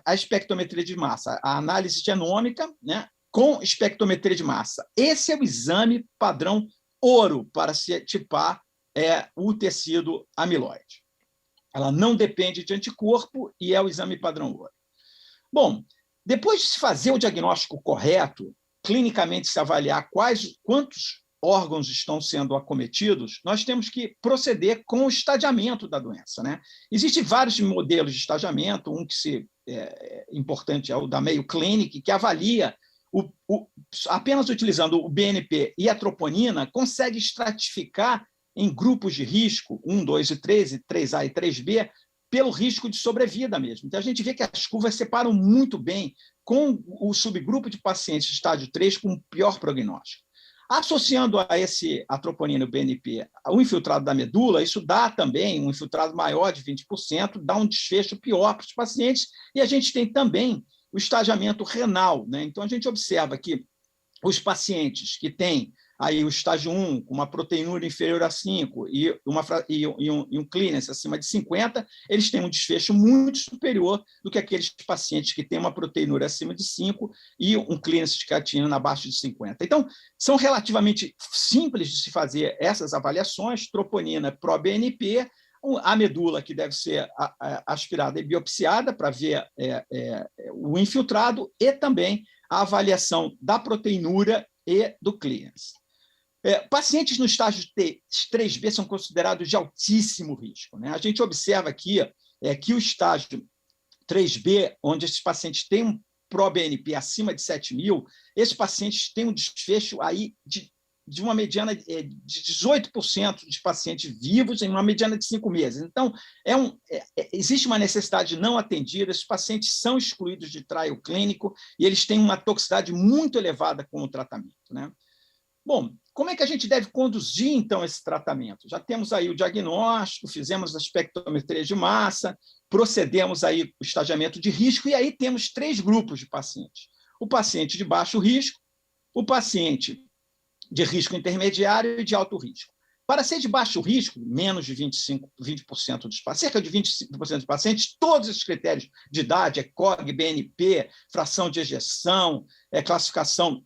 espectrometria de massa, a análise genômica, né, com espectrometria de massa. Esse é o exame padrão ouro para se tipar o tecido amiloide. Ela não depende de anticorpo e é o exame padrão ouro. Bom, depois de se fazer o diagnóstico correto, clinicamente se avaliar quantos órgãos estão sendo acometidos, nós temos que proceder com o estadiamento da doença, né? Existem vários modelos de estadiamento, um que importante é o da Mayo Clinic, que avalia, apenas utilizando o BNP e a troponina, consegue estratificar em grupos de risco, 1, 2 e 3, e 3A e 3B, pelo risco de sobrevida mesmo. Então, a gente vê que as curvas separam muito bem com o subgrupo de pacientes de estágio 3 com pior prognóstico. Associando a troponina e o BNP o infiltrado da medula, isso dá também um infiltrado maior de 20%, dá um desfecho pior para os pacientes, e a gente tem também o estadiamento renal, né? Então, a gente observa que os pacientes que têm aí o estágio 1, com uma proteinúria inferior a 5 e um clearance acima de 50, eles têm um desfecho muito superior do que aqueles pacientes que têm uma proteinúria acima de 5 e um clearance de creatinina abaixo de 50. Então, são relativamente simples de se fazer essas avaliações, troponina, ProBNP, a medula que deve ser aspirada e biopsiada para ver o infiltrado e também a avaliação da proteinúria e do clearance. Pacientes no estágio 3B são considerados de altíssimo risco, né? A gente observa aqui que o estágio 3B, onde esses pacientes têm um ProBNP acima de 7.000, esses pacientes têm um desfecho aí de uma mediana de 18% de pacientes vivos em uma mediana de 5 meses. Então, existe uma necessidade não atendida, esses pacientes são excluídos de trial clínico e eles têm uma toxicidade muito elevada com o tratamento, né? Bom, como é que a gente deve conduzir, então, esse tratamento? Já temos aí o diagnóstico, fizemos a espectrometria de massa, procedemos aí o estagiamento de risco, e aí temos 3 grupos de pacientes. O paciente de baixo risco, o paciente de risco intermediário e de alto risco. Para ser de baixo risco, menos de 20% dos pacientes, cerca de 25% dos pacientes, todos esses critérios de idade, ECOG, BNP, fração de ejeção, classificação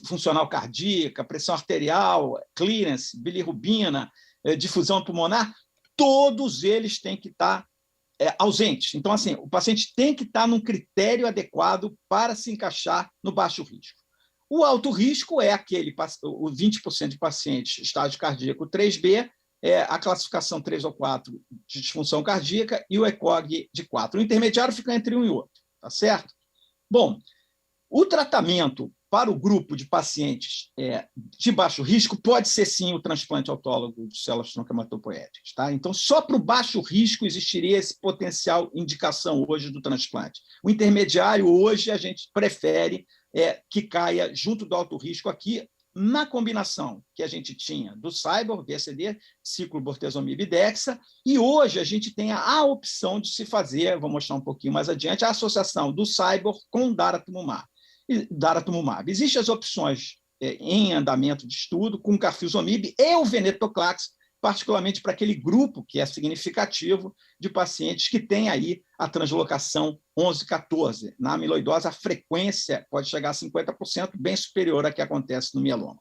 funcional cardíaca, pressão arterial, clearance, bilirrubina, difusão pulmonar, todos eles têm que estar ausentes. Então, assim, o paciente tem que estar num critério adequado para se encaixar no baixo risco. O alto risco é o 20% de pacientes estágio cardíaco 3B, a classificação 3 ou 4 de disfunção cardíaca e o ECOG de 4. O intermediário fica entre um e outro, tá certo? Bom, o tratamento para o grupo de pacientes de baixo risco pode ser, sim, o transplante autólogo de células tronco-hematopoéticas, tá? Então, só para o baixo risco existiria esse potencial indicação hoje do transplante. O intermediário, hoje, a gente prefere que caia junto do alto risco aqui, na combinação que a gente tinha do Cybor, VCD, ciclobortezomib e Dexa, e hoje a gente tem a opção de se fazer, vou mostrar um pouquinho mais adiante, a associação do Cybor com o daratumumab. Existem as opções em andamento de estudo com o carfilzomib e o venetoclax, particularmente para aquele grupo que é significativo de pacientes que têm aí a translocação 11-14. Na amiloidose, a frequência pode chegar a 50%, bem superior à que acontece no mieloma.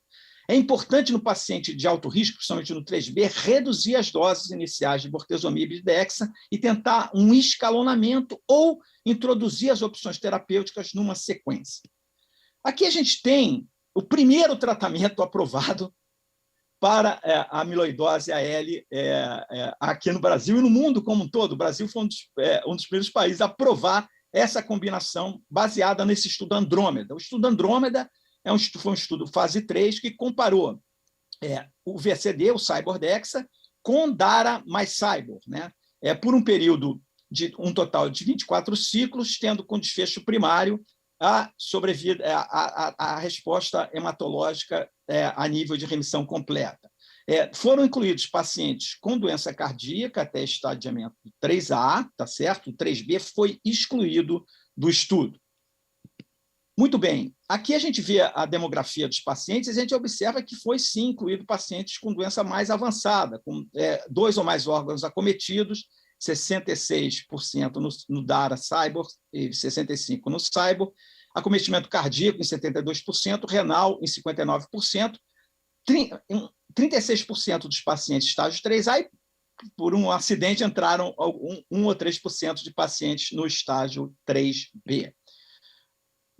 É importante no paciente de alto risco, principalmente no 3B, reduzir as doses iniciais de bortezomib e Dexa e tentar um escalonamento ou introduzir as opções terapêuticas numa sequência. Aqui a gente tem o primeiro tratamento aprovado para a amiloidose AL aqui no Brasil e no mundo como um todo. O Brasil foi um dos primeiros países a aprovar essa combinação baseada nesse estudo Andrômeda. O estudo Andrômeda foi um estudo fase 3 que comparou o VCD, o Cybor-Dexa, com Dara mais Cybor, né? Por um período de um total de 24 ciclos, tendo com desfecho primário a resposta hematológica a nível de remissão completa. Foram incluídos pacientes com doença cardíaca até estadiamento 3A, tá certo? O 3B foi excluído do estudo. Muito bem, aqui a gente vê a demografia dos pacientes e a gente observa que foi, sim, incluído pacientes com doença mais avançada, com 2 ou mais órgãos acometidos, 66% no Dara Cybor e 65% no Cybor, acometimento cardíaco em 72%, renal em 59%, 36% dos pacientes estágio 3A e, por um acidente, entraram 1 ou 3% de pacientes no estágio 3B.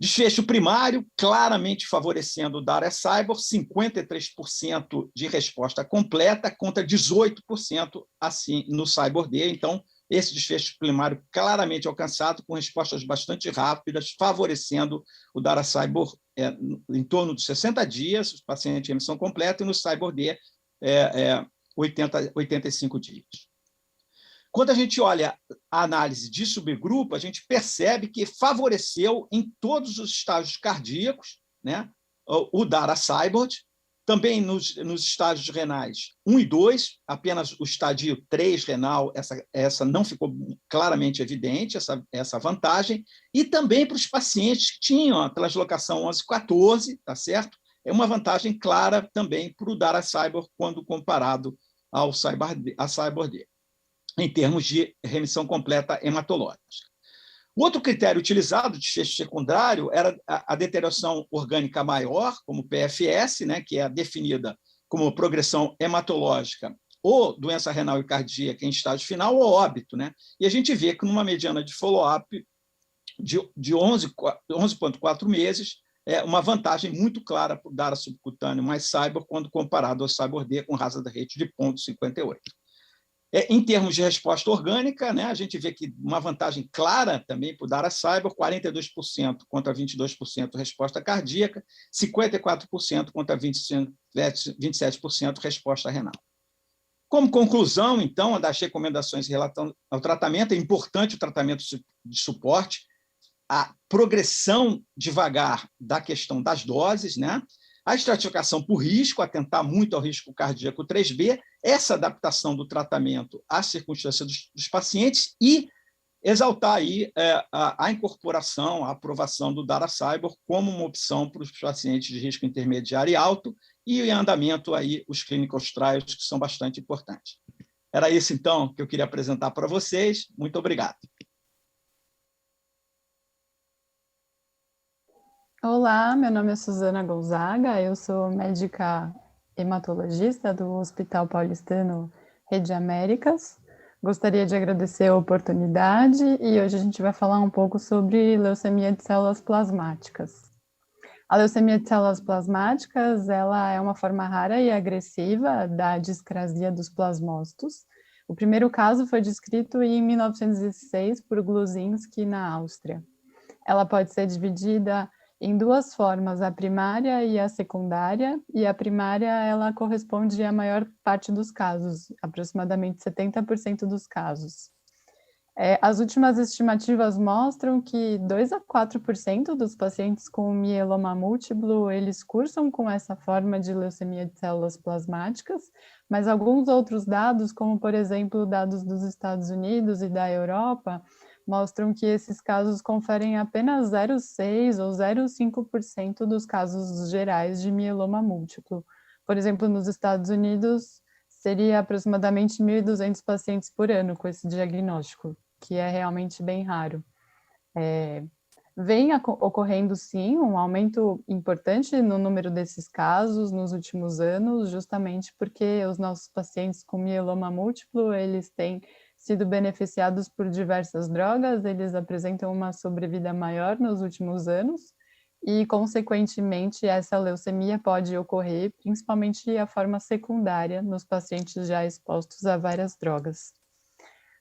Desfecho primário, claramente favorecendo o Dara Cybor, 53% de resposta completa contra 18% assim, no Cybor-D. Então, esse desfecho primário claramente alcançado, com respostas bastante rápidas, favorecendo o Dara Cybor em torno de 60 dias, os pacientes em remissão completa, e no Cybor-D, 85 dias. Quando a gente olha a análise de subgrupo, a gente percebe que favoreceu em todos os estágios cardíacos, né, o Dara Cybor, também nos estágios renais 1 e 2, apenas o estádio 3 renal, essa não ficou claramente evidente, essa vantagem, e também para os pacientes que tinham a translocação 11-14, tá certo? é uma vantagem clara também para o Dara-Cyber quando comparado ao CyBorD, em termos de remissão completa hematológica. O outro critério utilizado de desfecho secundário era a deterioração orgânica maior, como PFS, né, que é definida como progressão hematológica ou doença renal e cardíaca em estágio final ou óbito, né? E a gente vê que numa mediana de follow-up de 11,4 meses, é uma vantagem muito clara para o Dara subcutâneo mais Cyber quando comparado ao CyBorD com hazard rate de 0,58. Em termos de resposta orgânica, né, a gente vê que uma vantagem clara também para o Dara-Cyber, 42% contra 22% resposta cardíaca, 54% contra 27% resposta renal. Como conclusão, então, das recomendações em relação ao tratamento, é importante o tratamento de suporte, a progressão devagar da questão das doses, né? A estratificação por risco, atentar muito ao risco cardíaco 3B, essa adaptação do tratamento às circunstâncias dos pacientes e exaltar aí a incorporação, a aprovação do Dara-Cyber como uma opção para os pacientes de risco intermediário e alto e em andamento aí os clinical trials, que são bastante importantes. Era isso, então, que eu queria apresentar para vocês. Muito obrigado.
Olá, meu nome é Suzana Gonzaga, eu sou médica hematologista do Hospital Paulistano Rede Américas. Gostaria de agradecer a oportunidade e hoje a gente vai falar um pouco sobre leucemia de células plasmáticas. A leucemia de células plasmáticas, ela é uma forma rara e agressiva da discrasia dos plasmócitos. O primeiro caso foi descrito em 1906 por Glusinski, na Áustria. Ela pode ser dividida em duas formas, a primária e a secundária, e a primária ela corresponde à maior parte dos casos, aproximadamente 70% dos casos. As últimas estimativas mostram que 2 a 4% dos pacientes com mieloma múltiplo, eles cursam com essa forma de leucemia de células plasmáticas, mas alguns outros dados, como por exemplo dados dos Estados Unidos e da Europa, mostram que esses casos conferem apenas 0,6% ou 0,5% dos casos gerais de mieloma múltiplo. Por exemplo, nos Estados Unidos, seria aproximadamente 1.200 pacientes por ano com esse diagnóstico, que é realmente bem raro. Vem ocorrendo, sim, um aumento importante no número desses casos nos últimos anos, justamente porque os nossos pacientes com mieloma múltiplo, eles têm sido beneficiados por diversas drogas, eles apresentam uma sobrevida maior nos últimos anos e, consequentemente, essa leucemia pode ocorrer, principalmente a forma secundária, nos pacientes já expostos a várias drogas.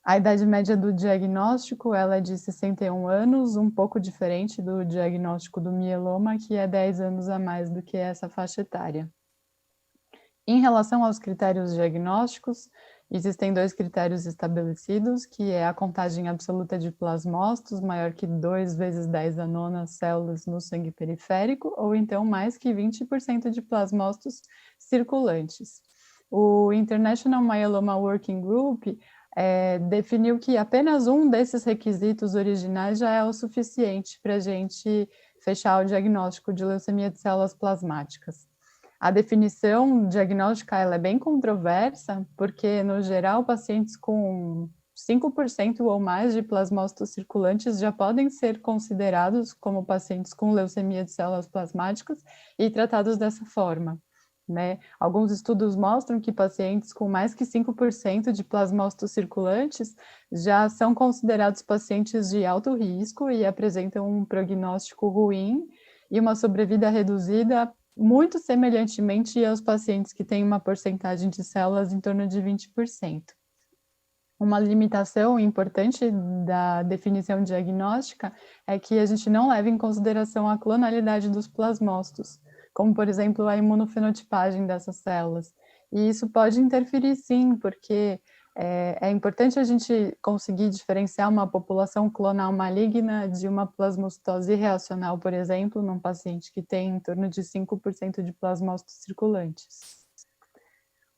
A idade média do diagnóstico ela é de 61 anos, um pouco diferente do diagnóstico do mieloma, que é 10 anos a mais do que essa faixa etária. Em relação aos critérios diagnósticos, existem 2 critérios estabelecidos, que é a contagem absoluta de plasmócitos, maior que 2 vezes 10 a nona células no sangue periférico, ou então mais que 20% de plasmócitos circulantes. O International Myeloma Working Group definiu que apenas um desses requisitos originais já é o suficiente para a gente fechar o diagnóstico de leucemia de células plasmáticas. A definição diagnóstica ela é bem controversa, porque, no geral, pacientes com 5% ou mais de plasmócitos circulantes já podem ser considerados como pacientes com leucemia de células plasmáticas e tratados dessa forma, né? Alguns estudos mostram que pacientes com mais que 5% de plasmócitos circulantes já são considerados pacientes de alto risco e apresentam um prognóstico ruim e uma sobrevida reduzida muito semelhantemente aos pacientes que têm uma porcentagem de células em torno de 20%. Uma limitação importante da definição diagnóstica é que a gente não leva em consideração a clonalidade dos plasmócitos, como, por exemplo, a imunofenotipagem dessas células. E isso pode interferir, sim, porque é importante a gente conseguir diferenciar uma população clonal maligna de uma plasmocitose reacional, por exemplo, num paciente que tem em torno de 5% de plasmócitos circulantes.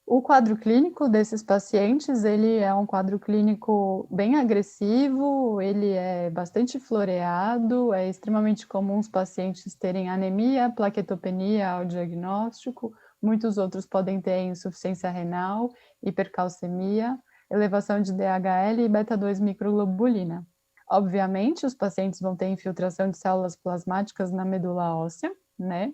O quadro clínico desses pacientes, ele é um quadro clínico bem agressivo, ele é bastante floreado, é extremamente comum os pacientes terem anemia, plaquetopenia ao diagnóstico, muitos outros podem ter insuficiência renal, hipercalcemia, elevação de DHL e beta-2 microglobulina. Obviamente, os pacientes vão ter infiltração de células plasmáticas na medula óssea, né?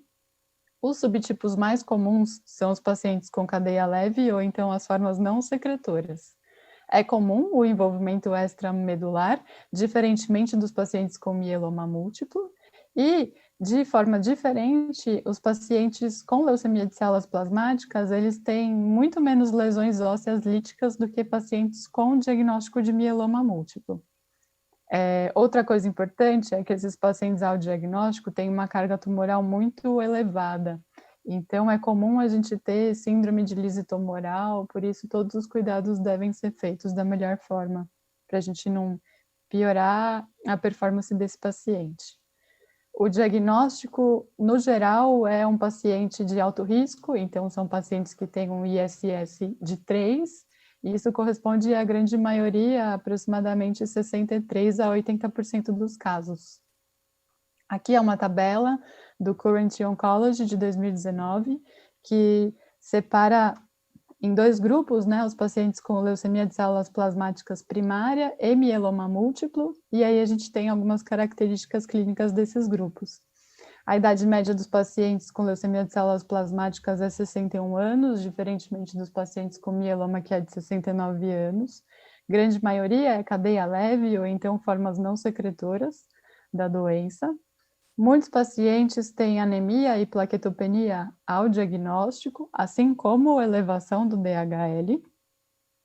Os subtipos mais comuns são os pacientes com cadeia leve ou então as formas não secretoras. É comum o envolvimento extramedular, diferentemente dos pacientes com mieloma múltiplo, e, de forma diferente, os pacientes com leucemia de células plasmáticas, eles têm muito menos lesões ósseas líticas do que pacientes com diagnóstico de mieloma múltiplo. Outra coisa importante é que esses pacientes ao diagnóstico têm uma carga tumoral muito elevada. Então, é comum a gente ter síndrome de lise tumoral, por isso todos os cuidados devem ser feitos da melhor forma, para a gente não piorar a performance desse paciente. O diagnóstico, no geral, é um paciente de alto risco, então são pacientes que têm um ISS de 3, e isso corresponde à grande maioria, aproximadamente 63% a 80% dos casos. Aqui é uma tabela do Current Oncology de 2019, que separa em 2 grupos, né, os pacientes com leucemia de células plasmáticas primária e mieloma múltiplo, e aí a gente tem algumas características clínicas desses grupos. A idade média dos pacientes com leucemia de células plasmáticas é 61 anos, diferentemente dos pacientes com mieloma, que é de 69 anos. Grande maioria é cadeia leve ou então formas não secretoras da doença. Muitos pacientes têm anemia e plaquetopenia ao diagnóstico, assim como elevação do DHL.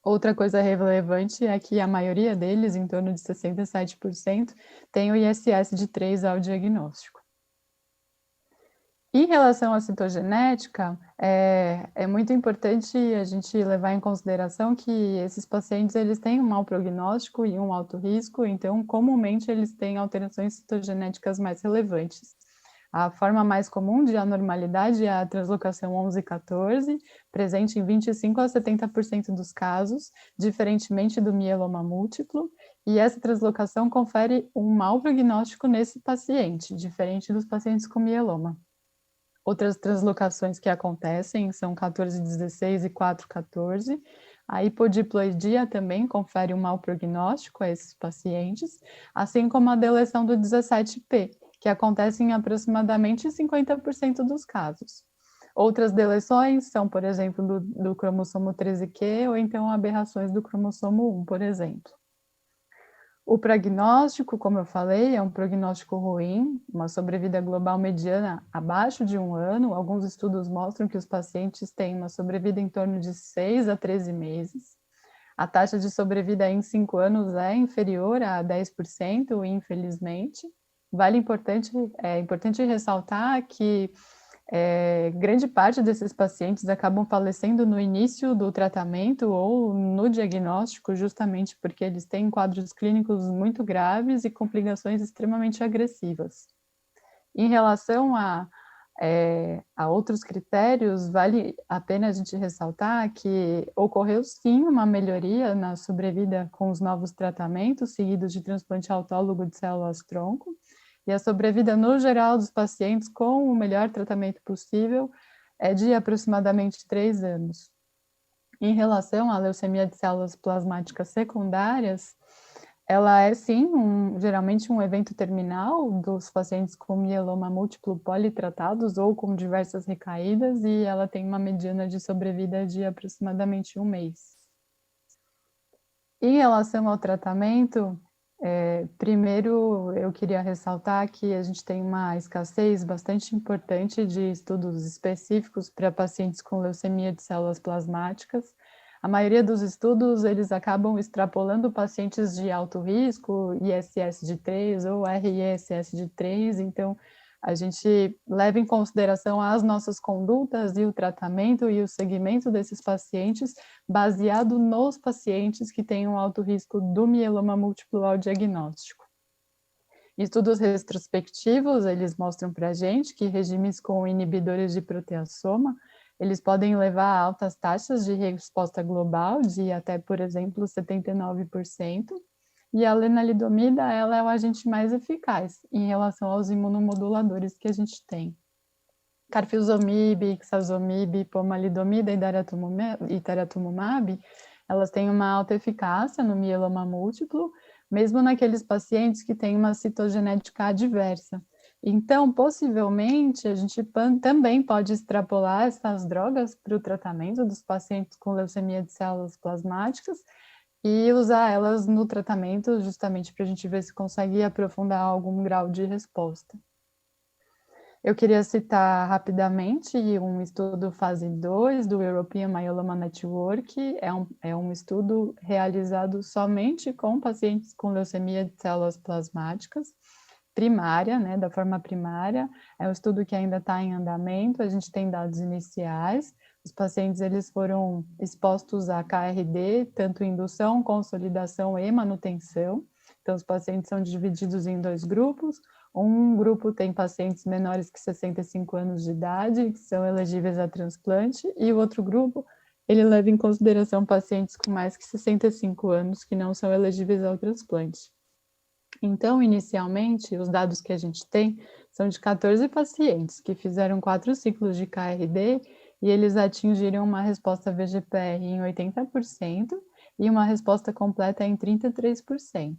Outra coisa relevante é que a maioria deles, em torno de 67%, tem o ISS de 3 ao diagnóstico. Em relação à citogenética, é muito importante a gente levar em consideração que esses pacientes eles têm um mau prognóstico e um alto risco, então comumente eles têm alterações citogenéticas mais relevantes. A forma mais comum de anormalidade é a translocação 11-14, presente em 25 a 70% dos casos, diferentemente do mieloma múltiplo, e essa translocação confere um mau prognóstico nesse paciente, diferente dos pacientes com mieloma. Outras translocações que acontecem são 14-16 e 4-14. A hipodiploidia também confere um mau prognóstico a esses pacientes, assim como a deleção do 17p, que acontece em aproximadamente 50% dos casos. Outras deleções são, por exemplo, do cromossomo 13q ou então aberrações do cromossomo 1, por exemplo. O prognóstico, como eu falei, é um prognóstico ruim, uma sobrevida global mediana abaixo de 1 ano. Alguns estudos mostram que os pacientes têm uma sobrevida em torno de 6 a 13 meses. A taxa de sobrevida em 5 anos é inferior a 10%, infelizmente. É importante ressaltar que grande parte desses pacientes acabam falecendo no início do tratamento ou no diagnóstico, justamente porque eles têm quadros clínicos muito graves e complicações extremamente agressivas. Em relação a outros critérios, vale a pena a gente ressaltar que ocorreu sim uma melhoria na sobrevida com os novos tratamentos seguidos de transplante autólogo de células-tronco, e a sobrevida no geral dos pacientes com o melhor tratamento possível é de aproximadamente 3 anos. Em relação à leucemia de células plasmáticas secundárias, ela é sim geralmente um evento terminal dos pacientes com mieloma múltiplo politratados ou com diversas recaídas, e ela tem uma mediana de sobrevida de aproximadamente 1 mês. Em relação ao tratamento, primeiro eu queria ressaltar que a gente tem uma escassez bastante importante de estudos específicos para pacientes com leucemia de células plasmáticas. A maioria dos estudos, eles acabam extrapolando pacientes de alto risco, ISS de 3 ou RISS de 3, então a gente leva em consideração as nossas condutas e o tratamento e o segmento desses pacientes baseado nos pacientes que têm um alto risco do mieloma múltiplo ao diagnóstico. Estudos retrospectivos, eles mostram para a gente que regimes com inibidores de proteasoma Eles podem levar a altas taxas de resposta global, de até, por exemplo, 79%, e a lenalidomida ela é o agente mais eficaz em relação aos imunomoduladores que a gente tem. Carfilzomib, ixazomib, pomalidomida e daratumumab, elas têm uma alta eficácia no mieloma múltiplo, mesmo naqueles pacientes que têm uma citogenética adversa. Então, possivelmente, a gente também pode extrapolar essas drogas para o tratamento dos pacientes com leucemia de células plasmáticas e usar elas no tratamento justamente para a gente ver se consegue aprofundar algum grau de resposta. Eu queria citar rapidamente um estudo fase 2 do European Myeloma Network. É um estudo realizado somente com pacientes com leucemia de células plasmáticas, primária, né, da forma primária. É um estudo que ainda está em andamento, a gente tem dados iniciais. Os pacientes eles foram expostos a KRD, tanto indução, consolidação e manutenção. Então, os pacientes são divididos em 2 grupos. Um grupo tem pacientes menores que 65 anos de idade, que são elegíveis a transplante, e o outro grupo, ele leva em consideração pacientes com mais que 65 anos que não são elegíveis ao transplante. Então, inicialmente, os dados que a gente tem são de 14 pacientes que fizeram 4 ciclos de KRD e eles atingiram uma resposta VGPR em 80% e uma resposta completa em 33%.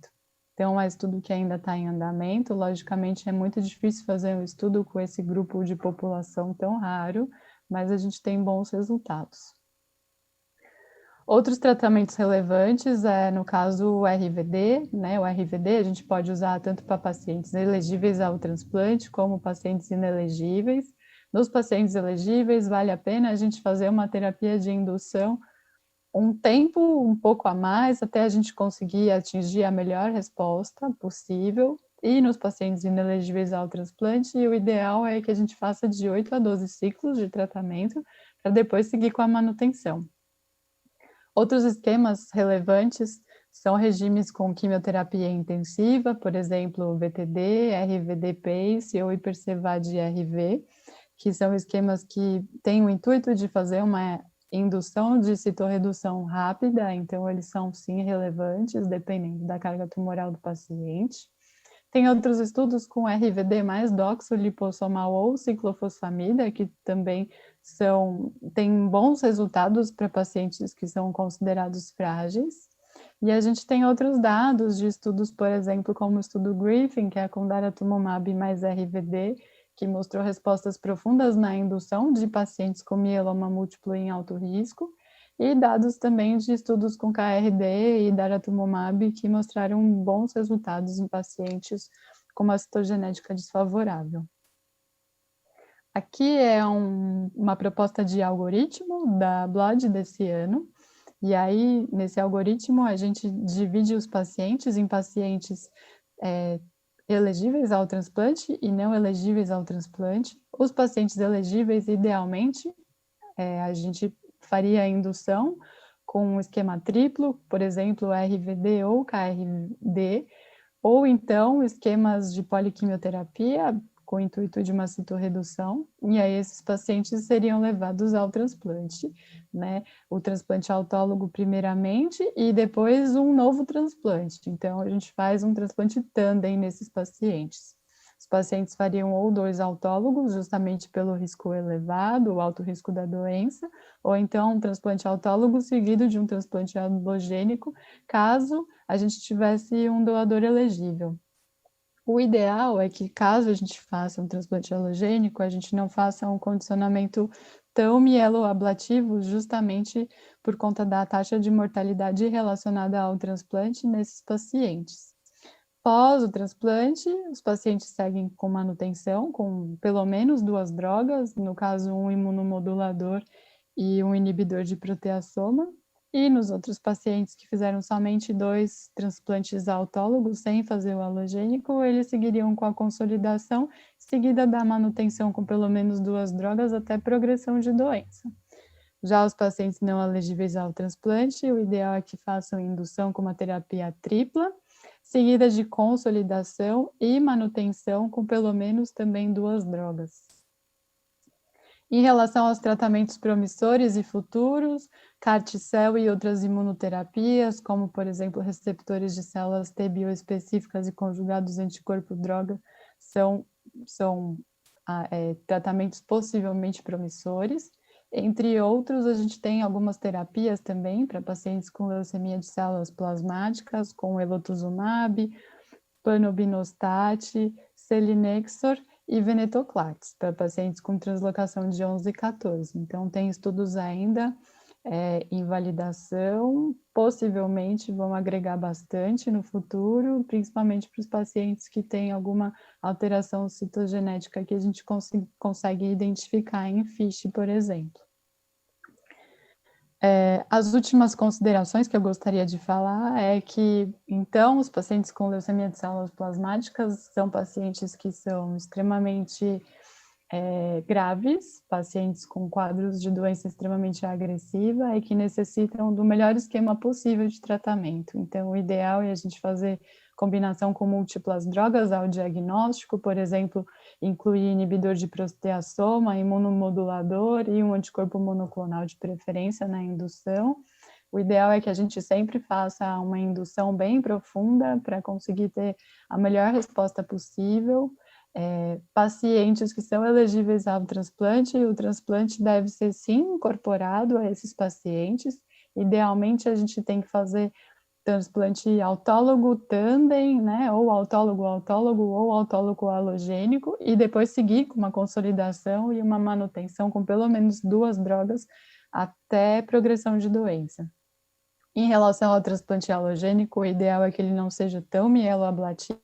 Então, é um estudo que ainda está em andamento. Logicamente, é muito difícil fazer um estudo com esse grupo de população tão raro, mas a gente tem bons resultados. Outros tratamentos relevantes no caso, o RVD, né? O RVD a gente pode usar tanto para pacientes elegíveis ao transplante como pacientes inelegíveis. Nos pacientes elegíveis, vale a pena a gente fazer uma terapia de indução um tempo um pouco a mais até a gente conseguir atingir a melhor resposta possível. E nos pacientes inelegíveis ao transplante, o ideal é que a gente faça de 8 a 12 ciclos de tratamento para depois seguir com a manutenção. Outros esquemas relevantes são regimes com quimioterapia intensiva, por exemplo, VTD, RVD-PACE ou Hipercevad-RV, que são esquemas que têm o intuito de fazer uma indução de citorredução rápida, então eles são sim relevantes, dependendo da carga tumoral do paciente. Tem outros estudos com RVD mais doxoliposomal ou ciclofosfamida, que também têm bons resultados para pacientes que são considerados frágeis. E a gente tem outros dados de estudos, por exemplo, como o estudo Griffin, que é com daratumumab mais RVD, que mostrou respostas profundas na indução de pacientes com mieloma múltiplo em alto risco, e dados também de estudos com KRD e daratumumab que mostraram bons resultados em pacientes com uma citogenética desfavorável. Aqui é uma proposta de algoritmo da Blood desse ano, e aí nesse algoritmo a gente divide os pacientes em pacientes elegíveis ao transplante e não elegíveis ao transplante. Os pacientes elegíveis, idealmente, a gente faria a indução com um esquema triplo, por exemplo, RVD ou KRD, ou então esquemas de poliquimioterapia com o intuito de uma citorredução, e aí esses pacientes seriam levados ao transplante, né? O transplante autólogo primeiramente e depois um novo transplante. Então, a gente faz um transplante tandem nesses pacientes. Os pacientes fariam ou 2 autólogos, justamente pelo risco elevado, o alto risco da doença, ou então um transplante autólogo seguido de um transplante alogênico, caso a gente tivesse um doador elegível. O ideal é que, caso a gente faça um transplante alogênico, a gente não faça um condicionamento tão mieloablativo, justamente por conta da taxa de mortalidade relacionada ao transplante nesses pacientes. Pós o transplante, os pacientes seguem com manutenção, com pelo menos 2 drogas, no caso um imunomodulador e um inibidor de proteasoma. E nos outros pacientes que fizeram somente 2 transplantes autólogos sem fazer o alogênico, eles seguiriam com a consolidação, seguida da manutenção com pelo menos 2 drogas até progressão de doença. Já os pacientes não elegíveis ao transplante, o ideal é que façam indução com uma terapia tripla, seguida de consolidação e manutenção com pelo menos também 2 drogas. Em relação aos tratamentos promissores e futuros, CAR-T-cell e outras imunoterapias, como, por exemplo, receptores de células T bioespecíficas e conjugados anticorpo-droga, são tratamentos possivelmente promissores. Entre outros, a gente tem algumas terapias também para pacientes com leucemia de células plasmáticas, com elotuzumab, panobinostat, selinexor e venetoclax, para pacientes com translocação de 11 e 14. Então, tem estudos ainda em validação, possivelmente vão agregar bastante no futuro, principalmente para os pacientes que têm alguma alteração citogenética que a gente consegue identificar em FISH, por exemplo. As últimas considerações que eu gostaria de falar é que, então, os pacientes com leucemia de células plasmáticas são pacientes que são extremamente graves, pacientes com quadros de doença extremamente agressiva e que necessitam do melhor esquema possível de tratamento. Então, o ideal é a gente fazer combinação com múltiplas drogas ao diagnóstico, por exemplo, incluir inibidor de proteasoma, imunomodulador e um anticorpo monoclonal de preferência na indução. O ideal é que a gente sempre faça uma indução bem profunda para conseguir ter a melhor resposta possível. Pacientes que são elegíveis ao transplante, e o transplante deve ser sim incorporado a esses pacientes. Idealmente a gente tem que fazer transplante autólogo tandem, né, ou autólogo-autólogo ou autólogo halogênico, e depois seguir com uma consolidação e uma manutenção com pelo menos 2 drogas até progressão de doença. Em relação ao transplante halogênico, o ideal é que ele não seja tão mieloablativo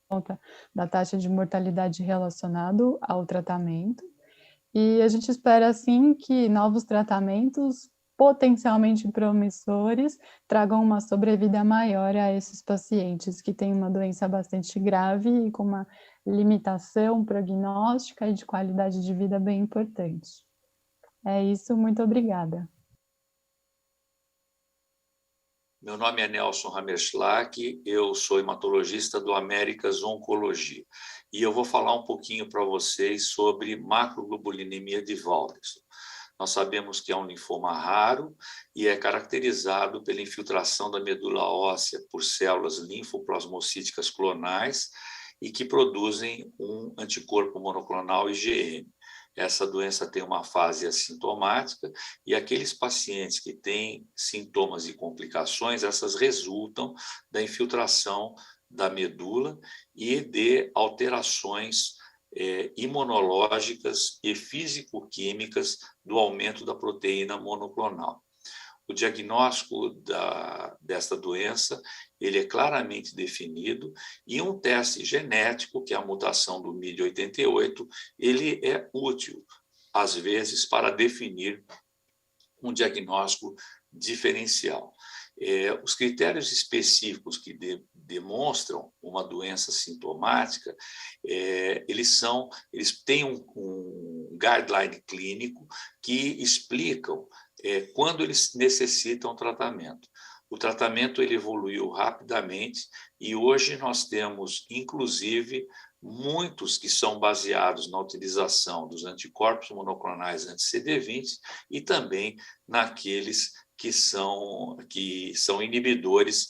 conta da taxa de mortalidade relacionado ao tratamento, e a gente espera, assim, que novos tratamentos potencialmente promissores tragam uma sobrevida maior a esses pacientes que têm uma doença bastante grave e com uma limitação prognóstica e de qualidade de vida bem importante. É isso, muito obrigada.
Meu nome é Nelson Hammerschlag, eu sou hematologista do Américas Oncologia e eu vou falar um pouquinho para vocês sobre macroglobulinemia de Waldenström. Nós sabemos que é um linfoma raro e é caracterizado pela infiltração da medula óssea por células linfoplasmocíticas clonais e que produzem um anticorpo monoclonal IgM. Essa doença tem uma fase assintomática e aqueles pacientes que têm sintomas e complicações, essas resultam da infiltração da medula e de alterações imunológicas e físico-químicas do aumento da proteína monoclonal. O diagnóstico desta doença ele é claramente definido e um teste genético, que é a mutação do MYD88, ele é útil, às vezes, para definir um diagnóstico diferencial. Os critérios específicos que demonstram uma doença sintomática, eles têm um guideline clínico que explicam quando eles necessitam tratamento. O tratamento ele evoluiu rapidamente e hoje nós temos, inclusive, muitos que são baseados na utilização dos anticorpos monoclonais anti-CD20 e também naqueles que são inibidores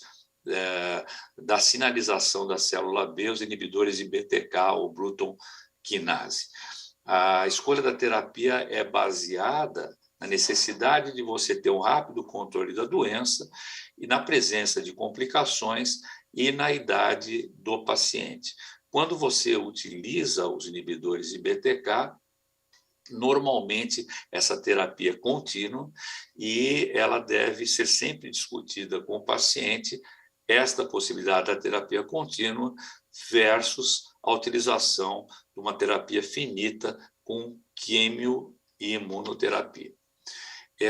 da sinalização da célula B, os inibidores de BTK ou Bruton quinase. A escolha da terapia é baseada na necessidade de você ter um rápido controle da doença e na presença de complicações e na idade do paciente. Quando você utiliza os inibidores de BTK, normalmente essa terapia é contínua e ela deve ser sempre discutida com o paciente, esta possibilidade da terapia contínua versus a utilização de uma terapia finita com químio e imunoterapia.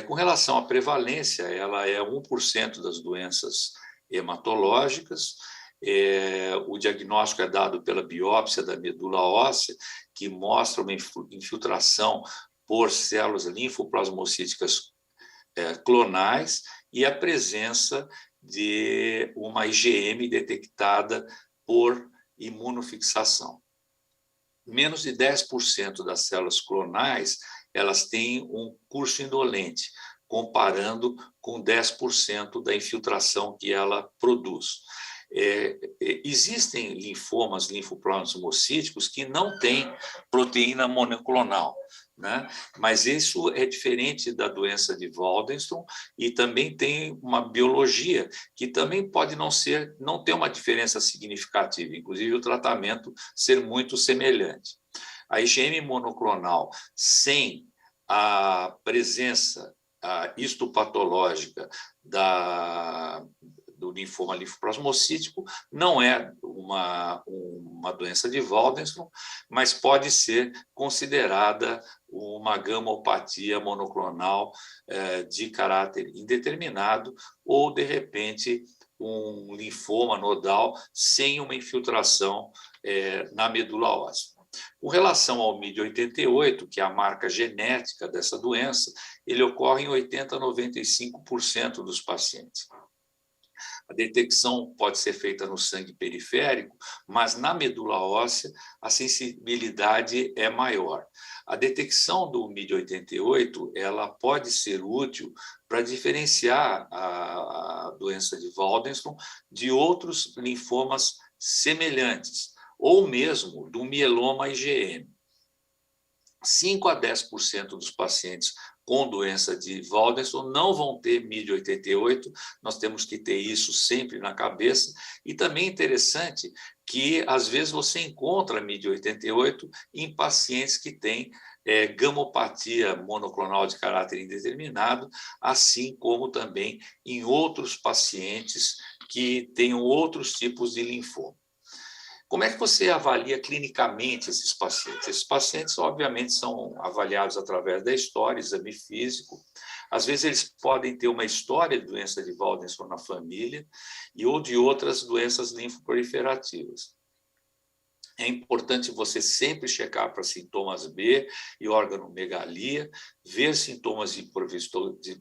Com relação à prevalência, ela é 1% das doenças hematológicas. O diagnóstico é dado pela biópsia da medula óssea, que mostra uma infiltração por células linfoplasmocíticas clonais e a presença de uma IgM detectada por imunofixação. Menos de 10% das células clonais elas têm um curso indolente, comparando com 10% da infiltração que ela produz. Existem linfomas, linfoplasmocíticos, que não têm proteína monoclonal, né? Mas isso é diferente da doença de Waldenström e também tem uma biologia que também pode não ter uma diferença significativa, inclusive o tratamento ser muito semelhante. A IgM monoclonal sem a presença histopatológica do linfoma linfoplasmocítico não é uma doença de Waldenström, mas pode ser considerada uma gamopatia monoclonal de caráter indeterminado ou, de repente, um linfoma nodal sem uma infiltração na medula óssea. Com relação ao MYD88, que é a marca genética dessa doença, ele ocorre em 80% a 95% dos pacientes. A detecção pode ser feita no sangue periférico, mas na medula óssea a sensibilidade é maior. A detecção do MYD88 ela pode ser útil para diferenciar a doença de Waldenström de outros linfomas semelhantes, ou mesmo do mieloma IgM. 5 a 10% dos pacientes com doença de Waldenström não vão ter MYD88, nós temos que ter isso sempre na cabeça, e também é interessante que, às vezes, você encontra MYD88 em pacientes que têm gamopatia monoclonal de caráter indeterminado, assim como também em outros pacientes que tenham outros tipos de linfoma. Como é que você avalia clinicamente esses pacientes? Esses pacientes, obviamente, são avaliados através da história, exame físico. Às vezes, eles podem ter uma história de doença de Waldenström na família ou de outras doenças linfoproliferativas. É importante você sempre checar para sintomas B e organomegalia, ver sintomas de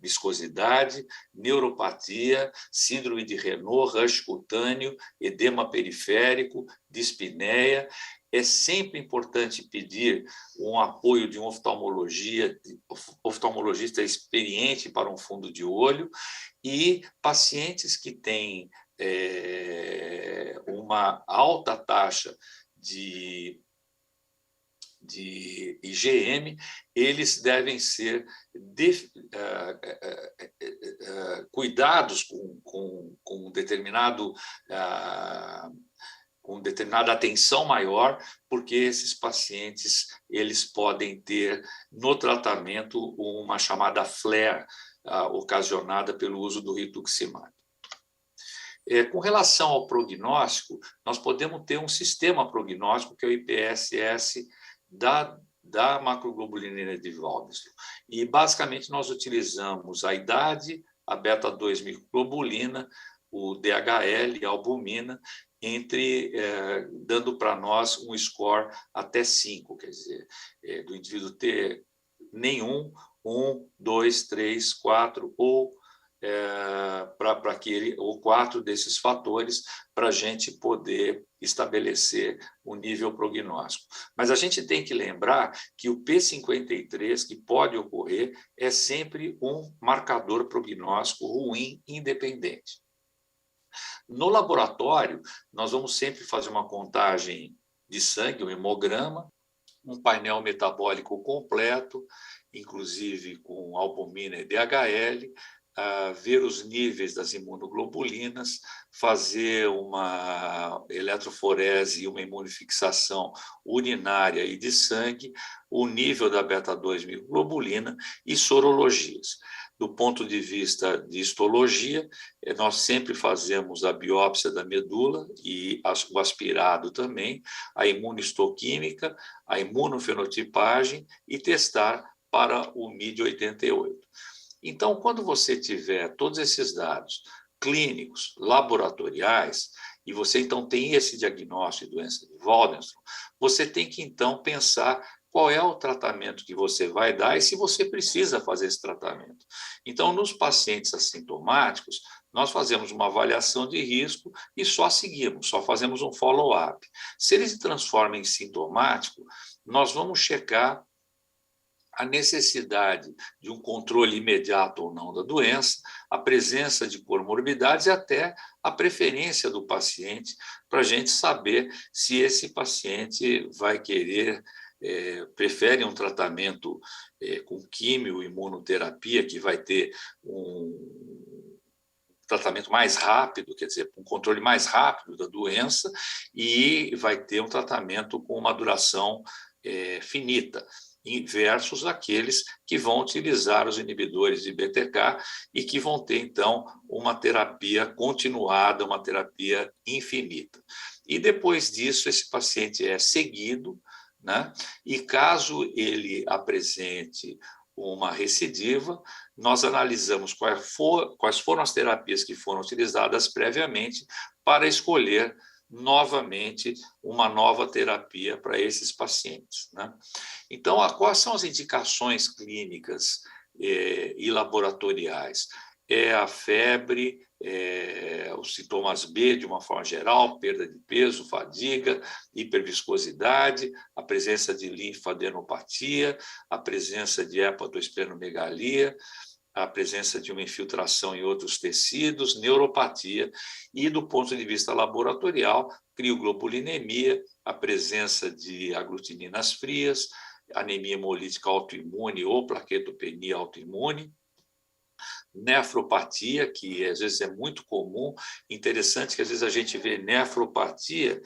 viscosidade, neuropatia, síndrome de Raynaud, rush cutâneo, edema periférico, dispneia. É sempre importante pedir um apoio de um oftalmologista experiente para um fundo de olho, e pacientes que têm uma alta taxa de IgM, eles devem ser cuidados com determinada atenção maior, porque esses pacientes eles podem ter no tratamento uma chamada flare ocasionada pelo uso do rituximab. Com relação ao prognóstico, nós podemos ter um sistema prognóstico, que é o IPSS da macroglobulina de Waldenström. E, basicamente, nós utilizamos a idade, a beta-2-microglobulina, o DHL e a albumina, dando para nós um score até 5, quer dizer, do indivíduo ter nenhum, 1, 2, 3, 4 ou ou 4 desses fatores para a gente poder estabelecer o nível prognóstico. Mas a gente tem que lembrar que o P53, que pode ocorrer, é sempre um marcador prognóstico ruim independente. No laboratório, nós vamos sempre fazer uma contagem de sangue, um hemograma, um painel metabólico completo, inclusive com albumina e DHL, ver os níveis das imunoglobulinas, fazer uma eletroforese e uma imunofixação urinária e de sangue, o nível da beta-2-microglobulina e sorologias. Do ponto de vista de histologia, nós sempre fazemos a biópsia da medula e o aspirado também, a imunohistoquímica, a imunofenotipagem e testar para o MYD88. Então, quando você tiver todos esses dados clínicos, laboratoriais, e você, então, tem esse diagnóstico de doença de Waldenström, você tem que, então, pensar qual é o tratamento que você vai dar e se você precisa fazer esse tratamento. Então, nos pacientes assintomáticos, nós fazemos uma avaliação de risco e só seguimos, só fazemos um follow-up. Se ele se transforma em sintomático, nós vamos checar a necessidade de um controle imediato ou não da doença, a presença de comorbidades e até a preferência do paciente, para a gente saber se esse paciente vai querer, prefere um tratamento com químio, imunoterapia, que vai ter um tratamento mais rápido, quer dizer, um controle mais rápido da doença, e vai ter um tratamento com uma duração finita, versus aqueles que vão utilizar os inibidores de BTK e que vão ter, então, uma terapia continuada, uma terapia infinita. E depois disso, esse paciente é seguido, né? E caso ele apresente uma recidiva, nós analisamos quais foram as terapias que foram utilizadas previamente para escolher novamente uma nova terapia para esses pacientes, né? Então, quais são as indicações clínicas e laboratoriais? É a febre, os sintomas B, de uma forma geral, perda de peso, fadiga, hiperviscosidade, a presença de linfadenopatia, a presença de hepatosplenomegalia, a presença de uma infiltração em outros tecidos, neuropatia, e, do ponto de vista laboratorial, crioglobulinemia, a presença de aglutininas frias, anemia hemolítica autoimune ou plaquetopenia autoimune, nefropatia, que às vezes é muito comum, interessante que às vezes a gente vê nefropatia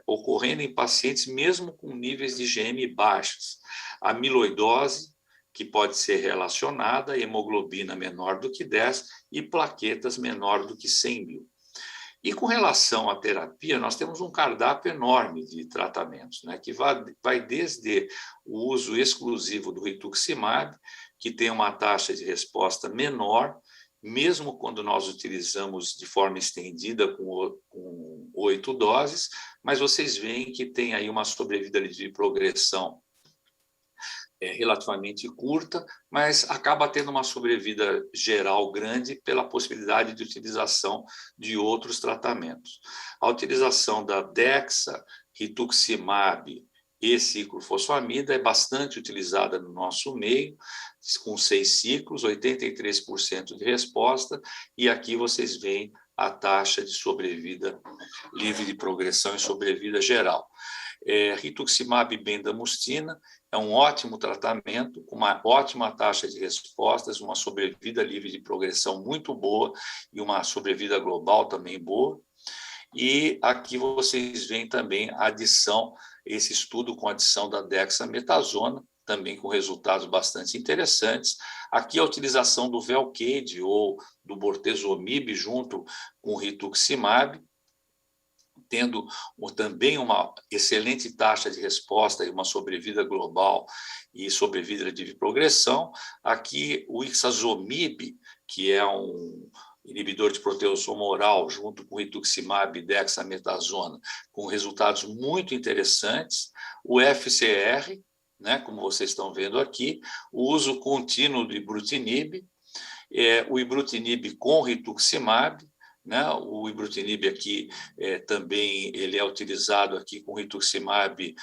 ocorrendo em pacientes mesmo com níveis de IgM baixos, amiloidose, que pode ser relacionada a hemoglobina menor do que 10 e plaquetas menor do que 100 mil. E com relação à terapia, nós temos um cardápio enorme de tratamentos, né, que vai desde o uso exclusivo do rituximab, que tem uma taxa de resposta menor, mesmo quando nós utilizamos de forma estendida com 8 doses, mas vocês veem que tem aí uma sobrevida de progressão relativamente curta, mas acaba tendo uma sobrevida geral grande pela possibilidade de utilização de outros tratamentos. A utilização da Dexa, rituximab e ciclofosfamida é bastante utilizada no nosso meio, com 6 ciclos, 83% de resposta, e aqui vocês veem a taxa de sobrevida livre de progressão e sobrevida geral. Rituximab e bendamustina é um ótimo tratamento, com uma ótima taxa de respostas, uma sobrevida livre de progressão muito boa e uma sobrevida global também boa. E aqui vocês veem também a adição, esse estudo com a adição da dexametasona, também com resultados bastante interessantes. Aqui a utilização do Velcade ou do bortezomib junto com o rituximab, tendo também uma excelente taxa de resposta e uma sobrevida global e sobrevida de progressão. Aqui o ixazomib, que é um inibidor de proteasoma oral, junto com rituximab e dexametasona, com resultados muito interessantes. O FCR, né, como vocês estão vendo aqui, o uso contínuo do ibrutinib, o ibrutinib com rituximab, né? O ibrutinib aqui também ele é utilizado aqui com rituximab,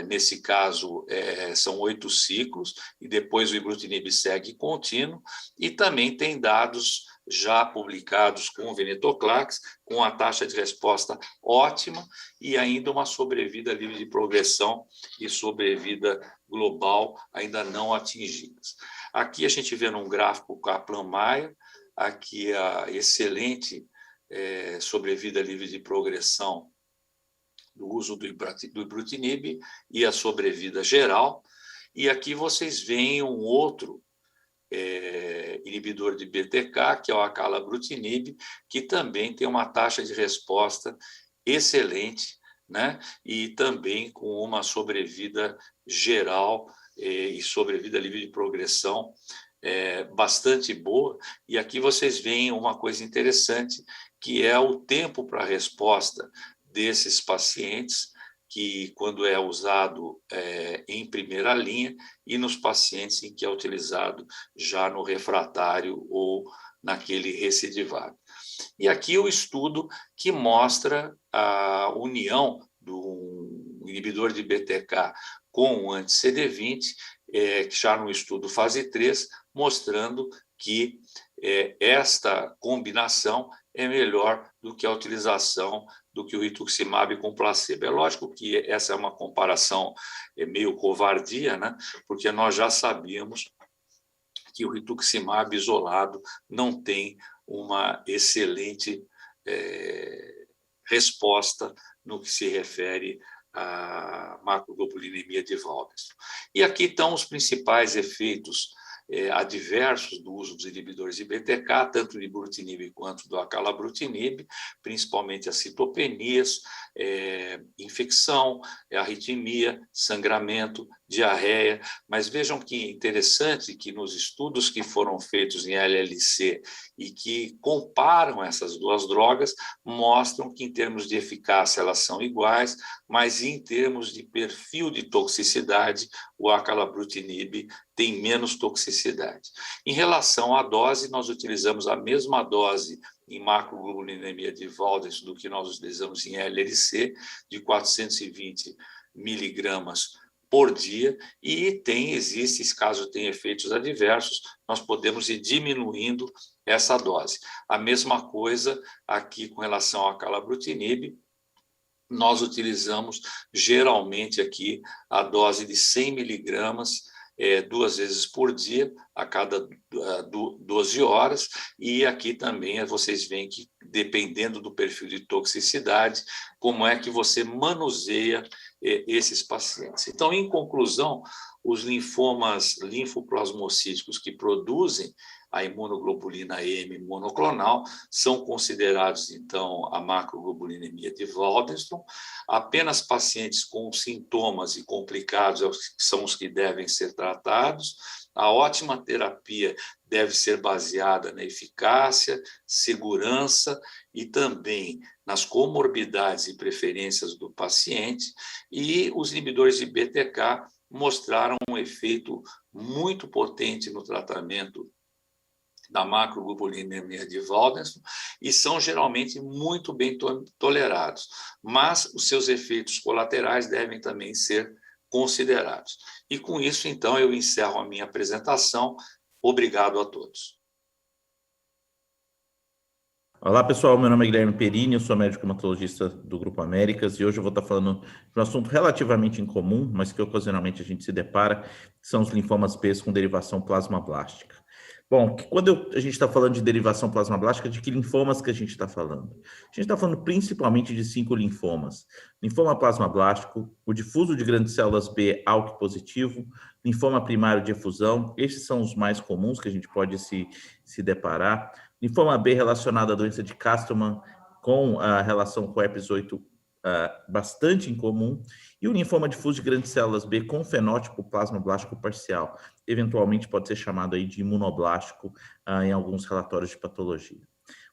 nesse caso são 8 ciclos, e depois o ibrutinib segue contínuo, e também tem dados já publicados com o venetoclax, com a taxa de resposta ótima e ainda uma sobrevida livre de progressão e sobrevida global ainda não atingidas. Aqui a gente vê num gráfico Kaplan-Meier, aqui a excelente sobrevida livre de progressão do uso do ibrutinib e a sobrevida geral. E aqui vocês veem um outro inibidor de BTK, que é o acalabrutinib, que também tem uma taxa de resposta excelente, né? E também com uma sobrevida geral e sobrevida livre de progressão bastante boa. E aqui vocês veem uma coisa interessante, que é o tempo para a resposta desses pacientes, que quando é usado em primeira linha, e nos pacientes em que é utilizado já no refratário ou naquele recidivado. E aqui o estudo que mostra a união do inibidor de BTK com o anti-CD20 já no estudo fase 3, mostrando que esta combinação é melhor do que a utilização do que o rituximab com placebo. É lógico que essa é uma comparação meio covardia, né? Porque nós já sabíamos que o rituximab isolado não tem uma excelente resposta no que se refere à macroglobulinemia de Waldenström. E aqui estão os principais efeitos adversos do uso dos inibidores de BTK, tanto do ibrutinib quanto do acalabrutinib, principalmente as citopenias, infecção, arritmia, sangramento, diarreia. Mas vejam que interessante que nos estudos que foram feitos em LLC e que comparam essas duas drogas, mostram que em termos de eficácia elas são iguais, mas em termos de perfil de toxicidade, o acalabrutinib tem menos toxicidade. Em relação à dose, nós utilizamos a mesma dose em macroglobulinemia de Waldenström do que nós utilizamos em LLC, de 420 miligramas por dia, e existe, caso tenha efeitos adversos, nós podemos ir diminuindo essa dose. A mesma coisa aqui com relação ao acalabrutinib, nós utilizamos geralmente aqui a dose de 100 miligramas 2 vezes por dia, a cada 12 horas, e aqui também vocês veem que, dependendo do perfil de toxicidade, como é que você manuseia esses pacientes. Então, em conclusão, os linfomas linfoplasmocíticos que produzem a imunoglobulina M monoclonal são considerados, então, a macroglobulinemia de Waldenström. Apenas pacientes com sintomas e complicados são os que devem ser tratados. A ótima terapia deve ser baseada na eficácia, segurança e também nas comorbidades e preferências do paciente. E os inibidores de BTK mostraram um efeito muito potente no tratamento da macroglobulinemia de Waldenström e são geralmente muito bem tolerados, mas os seus efeitos colaterais devem também ser considerados. E com isso, então, eu encerro a minha apresentação. Obrigado a todos.
Olá, pessoal. Meu nome é Guilherme Perini, eu sou médico hematologista do Grupo Américas e hoje eu vou estar falando de um assunto relativamente incomum, mas que ocasionalmente a gente se depara, que são os linfomas B com derivação plasmablástica. Bom, quando a gente está falando de derivação plasmablástica, de que linfomas que a gente está falando? A gente está falando principalmente de 5 linfomas. Linfoma plasmablástico, o difuso de grandes células B ALK positivo, linfoma primário de efusão, esses são os mais comuns que a gente pode se deparar. Linfoma B relacionado à doença de Castleman, com a relação com herpes 8 bastante incomum, e o linfoma difuso de grandes células B com fenótipo plasmablástico parcial, eventualmente pode ser chamado aí de imunoblástico em alguns relatórios de patologia.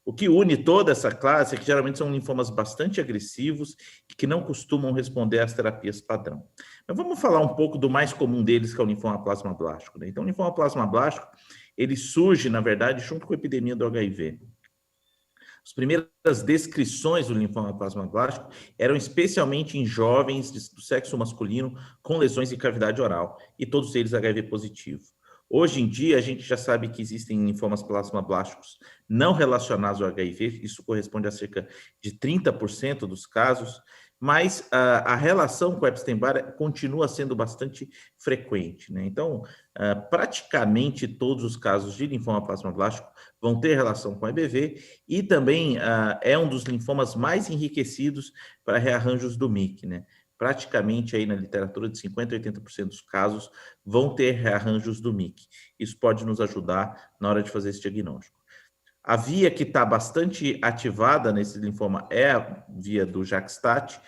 O que une toda essa classe é que geralmente são linfomas bastante agressivos e que não costumam responder às terapias padrão. Mas vamos falar um pouco do mais comum deles, que é o linfoma plasmablástico, né? Então, o linfoma plasmablástico, ele surge, na verdade, junto com a epidemia do HIV. As primeiras descrições do linfoma plasmablástico eram especialmente em jovens do sexo masculino com lesões de cavidade oral, e todos eles HIV positivo. Hoje em dia, a gente já sabe que existem linfomas plasmablásticos não relacionados ao HIV, isso corresponde a cerca de 30% dos casos, mas a relação com o Epstein-Barr continua sendo bastante frequente, né? Então, praticamente todos os casos de linfoma plasmablástico vão ter relação com EBV e também é um dos linfomas mais enriquecidos para rearranjos do MYC, né? Praticamente aí na literatura de 50% a 80% dos casos vão ter rearranjos do MYC. Isso pode nos ajudar na hora de fazer esse diagnóstico. A via que está bastante ativada nesse linfoma é a via do JAK-STAT,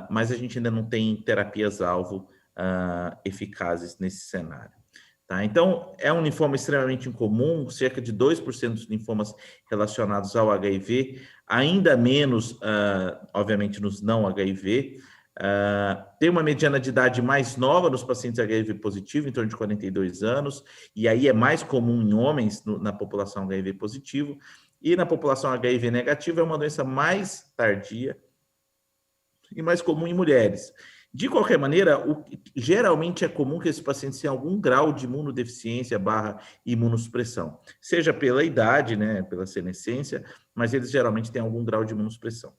mas a gente ainda não tem terapias-alvo eficazes nesse cenário. Tá? Então, é um linfoma extremamente incomum, cerca de 2% dos linfomas relacionados ao HIV, ainda menos, obviamente, nos não HIV. Tem uma mediana de idade mais nova nos pacientes HIV positivo, em torno de 42 anos, e aí é mais comum em homens na população HIV positivo, e na população HIV negativa é uma doença mais tardia e mais comum em mulheres. De qualquer maneira, geralmente é comum que esses pacientes tenham algum grau de imunodeficiência / imunossupressão, seja pela idade, né, pela senescência, mas eles geralmente têm algum grau de imunossupressão.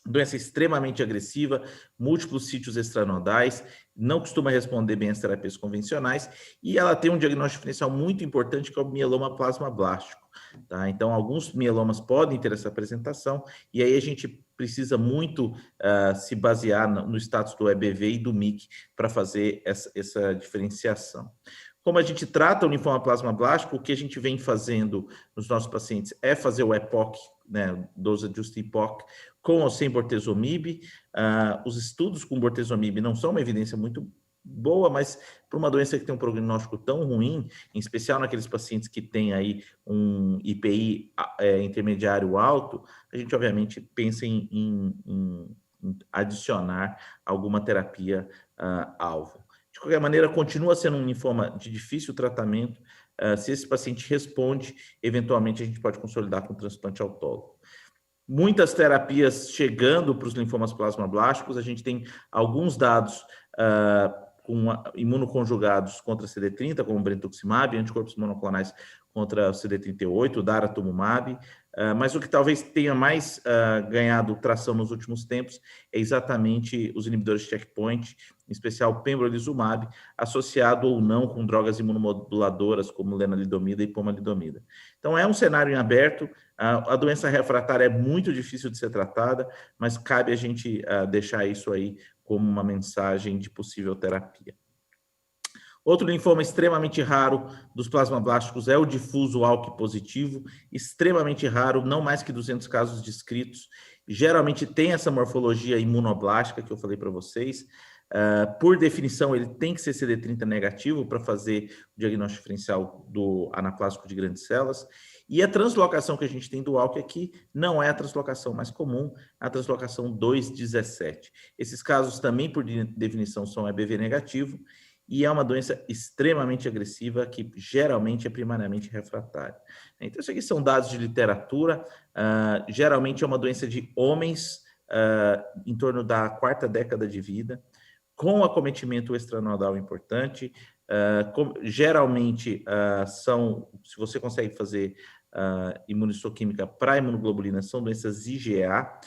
Doença extremamente agressiva, múltiplos sítios extranodais, não costuma responder bem às terapias convencionais e ela tem um diagnóstico diferencial muito importante que é o mieloma plasmablástico. Tá? Então, alguns mielomas podem ter essa apresentação e aí a gente precisa muito se basear no status do EBV e do MIC para fazer essa diferenciação. Como a gente trata o linfoma plasmablástico, o que a gente vem fazendo nos nossos pacientes é fazer o EPOC, né, dose adjusted EPOC, com ou sem bortezomib. Os estudos com bortezomib não são uma evidência muito boa, mas para uma doença que tem um prognóstico tão ruim, em especial naqueles pacientes que têm aí um IPI intermediário alto, a gente obviamente pensa em adicionar alguma terapia alvo. De qualquer maneira, continua sendo um linfoma de difícil tratamento. Se esse paciente responde, eventualmente a gente pode consolidar com transplante autólogo. Muitas terapias chegando para os linfomas plasmablásticos, a gente tem alguns dados com imunoconjugados contra CD30, como brentuximab, anticorpos monoclonais contra CD38, daratumumab, mas o que talvez tenha mais ganhado tração nos últimos tempos é exatamente os inibidores de checkpoint, em especial o pembrolizumab, associado ou não com drogas imunomoduladoras como lenalidomida e pomalidomida. Então é um cenário em aberto, a doença refratária é muito difícil de ser tratada, mas cabe a gente deixar isso aí como uma mensagem de possível terapia. Outro linfoma extremamente raro dos plasmablásticos é o difuso ALK positivo, extremamente raro, não mais que 200 casos descritos. Geralmente tem essa morfologia imunoblástica que eu falei para vocês. Por definição, ele tem que ser CD30 negativo para fazer o diagnóstico diferencial do anaplásico de grandes células. E a translocação que a gente tem do ALK aqui não é a translocação mais comum, a translocação 217. Esses casos também, por definição, são EBV negativo e é uma doença extremamente agressiva que geralmente é primariamente refratária. Então, isso aqui são dados de literatura. Geralmente é uma doença de homens em torno da 4ª década de vida, com acometimento extranodal importante. Geralmente se você consegue fazer imunistoquímica para imunoglobulina, são doenças IgA,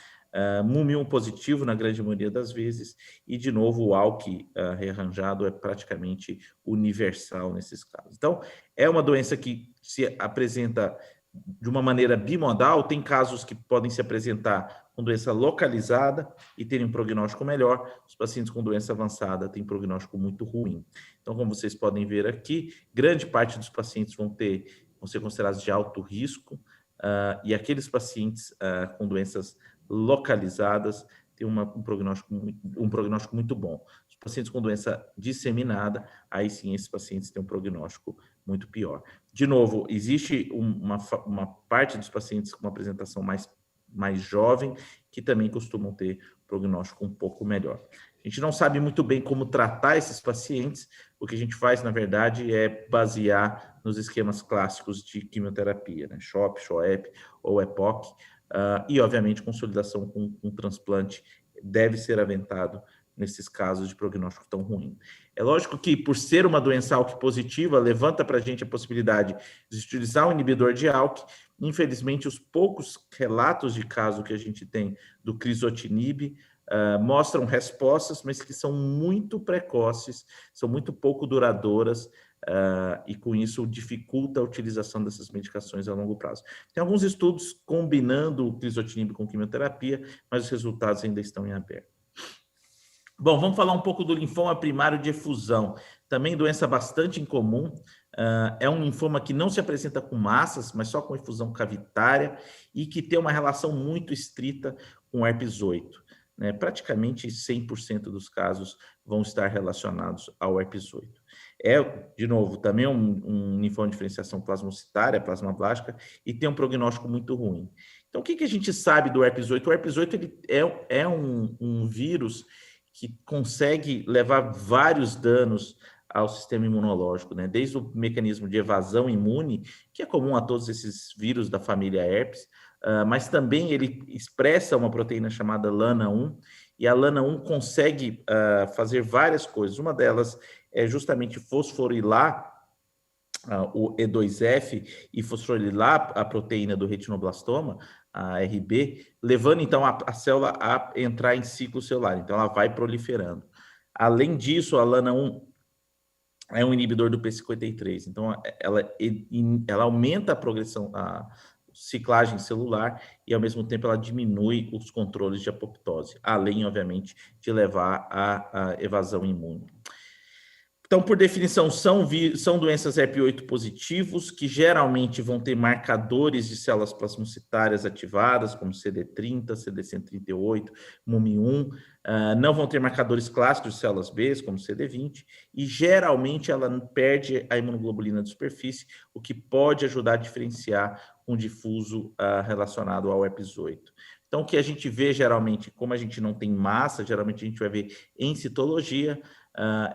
MUM1 positivo na grande maioria das vezes, e de novo o ALK rearranjado é praticamente universal nesses casos. Então, é uma doença que se apresenta de uma maneira bimodal, tem casos que podem se apresentar com doença localizada e terem um prognóstico melhor, os pacientes com doença avançada têm prognóstico muito ruim. Então, como vocês podem ver aqui, grande parte dos pacientes vão ser considerados de alto risco, e aqueles pacientes com doenças localizadas têm um prognóstico muito bom. Os pacientes com doença disseminada, aí sim esses pacientes têm um prognóstico muito pior. De novo, existe uma parte dos pacientes com uma apresentação mais jovem que também costumam ter prognóstico um pouco melhor. A gente não sabe muito bem como tratar esses pacientes. O que a gente faz, na verdade, é basear nos esquemas clássicos de quimioterapia, né? CHOP, CHOEP ou EPOC, e, obviamente, consolidação com transplante deve ser aventado nesses casos de prognóstico tão ruim. É lógico que, por ser uma doença ALK positiva, levanta para a gente a possibilidade de utilizar um inibidor de ALK. Infelizmente, os poucos relatos de caso que a gente tem do crizotinib mostram respostas, mas que são muito precoces, são muito pouco duradouras, e com isso dificulta a utilização dessas medicações a longo prazo. Tem alguns estudos combinando o crizotinib com quimioterapia, mas os resultados ainda estão em aberto. Bom, vamos falar um pouco do linfoma primário de efusão, também doença bastante incomum. É um linfoma que não se apresenta com massas, mas só com efusão cavitária e que tem uma relação muito estrita com o herpes 8. Né? Praticamente 100% dos casos vão estar relacionados ao herpes 8. De novo, também um linfoma de diferenciação plasmocitária, plasmablástica, e tem um prognóstico muito ruim. Então, o que a gente sabe do herpes 8? O herpes 8 ele é um vírus que consegue levar vários danos ao sistema imunológico, né? Desde o mecanismo de evasão imune, que é comum a todos esses vírus da família herpes, mas também ele expressa uma proteína chamada LANA1, e a LANA1 consegue fazer várias coisas. Uma delas é justamente fosforilar o E2F e fosforilar a proteína do retinoblastoma, a RB, levando então a célula a entrar em ciclo celular. Então ela vai proliferando. Além disso, a LANA1 é um inibidor do P53, então ela aumenta a progressão, a ciclagem celular e ao mesmo tempo ela diminui os controles de apoptose, além, obviamente, de levar à evasão imune. Então, por definição, são doenças EP8 positivos, que geralmente vão ter marcadores de células plasmocitárias ativadas, como CD30, CD138, MUM1, não vão ter marcadores clássicos de células B, como CD20, e geralmente ela perde a imunoglobulina de superfície, o que pode ajudar a diferenciar um difuso relacionado ao herpes-8. Então, o que a gente vê geralmente, como a gente não tem massa, geralmente a gente vai ver em citologia.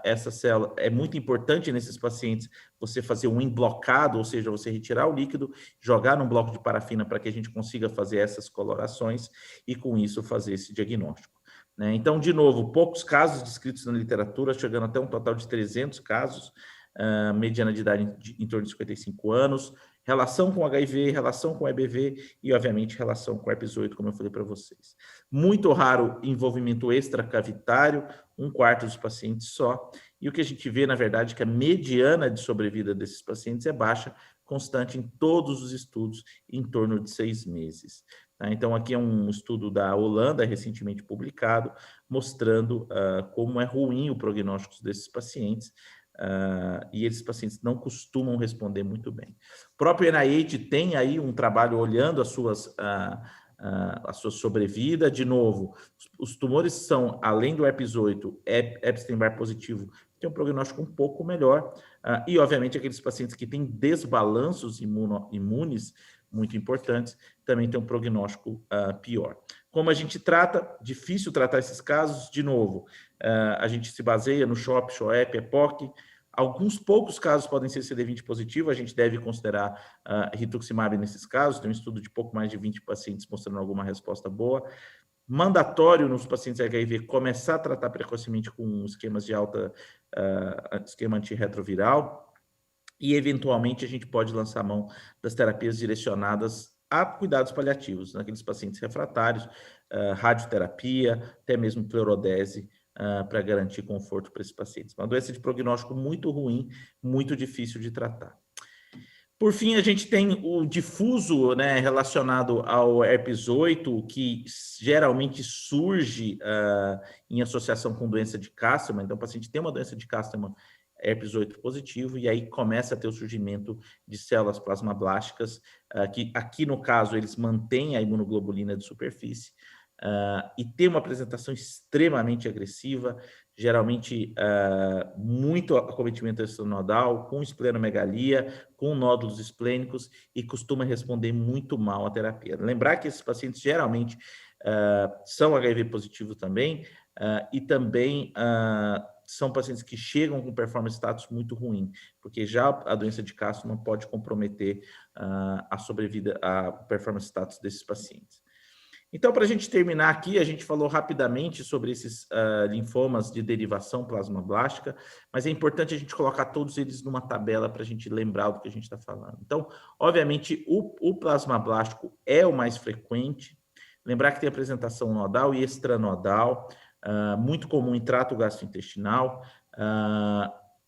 Essa célula é muito importante nesses pacientes você fazer um emblocado, ou seja, você retirar o líquido, jogar num bloco de parafina para que a gente consiga fazer essas colorações e com isso fazer esse diagnóstico. Né? Então, de novo, poucos casos descritos na literatura, chegando até um total de 300 casos, mediana de idade em torno de 55 anos, relação com HIV, relação com EBV e, obviamente, relação com herpes-8, como eu falei para vocês. Muito raro envolvimento extracavitário, 1/4 dos pacientes só, e o que a gente vê, na verdade, é que a mediana de sobrevida desses pacientes é baixa, constante em todos os estudos, em torno de 6 meses. Tá? Então, aqui é um estudo da Holanda, recentemente publicado, mostrando como é ruim o prognóstico desses pacientes, e esses pacientes não costumam responder muito bem. O próprio NIH tem aí um trabalho olhando a sua sobrevida. De novo, os tumores são, além do herpes-8, Epstein-Barr positivo, tem um prognóstico um pouco melhor, e obviamente aqueles pacientes que têm desbalanços imunes muito importantes, também tem um prognóstico pior. Como a gente trata? Difícil tratar esses casos. De novo, a gente se baseia no SHOP, SHOEP, EPOC. Alguns poucos casos podem ser CD20 positivo, a gente deve considerar rituximab nesses casos, tem um estudo de pouco mais de 20 pacientes mostrando alguma resposta boa. Mandatório nos pacientes HIV começar a tratar precocemente com esquemas de esquema antirretroviral, e eventualmente a gente pode lançar a mão das terapias direcionadas a cuidados paliativos, naqueles pacientes refratários, radioterapia, até mesmo pleurodese, para garantir conforto para esses pacientes. Uma doença de prognóstico muito ruim, muito difícil de tratar. Por fim, a gente tem o difuso, né, relacionado ao herpes-8, que geralmente surge em associação com doença de Castleman. Então, o paciente tem uma doença de Castleman, herpes-8 positivo, e aí começa a ter o surgimento de células plasmablásticas, que aqui no caso eles mantêm a imunoglobulina de superfície, e tem uma apresentação extremamente agressiva, geralmente muito acometimento extranodal, com esplenomegalia, com nódulos esplênicos, e costuma responder muito mal à terapia. Lembrar que esses pacientes geralmente são HIV positivo também, e também são pacientes que chegam com performance status muito ruim, porque já a doença de Castro não pode comprometer a sobrevida, a performance status desses pacientes. Então, para a gente terminar aqui, a gente falou rapidamente sobre esses linfomas de derivação plasmablástica, mas é importante a gente colocar todos eles numa tabela para a gente lembrar do que a gente está falando. Então, obviamente, o plasmablástico é o mais frequente. Lembrar que tem apresentação nodal e extranodal, muito comum em trato gastrointestinal,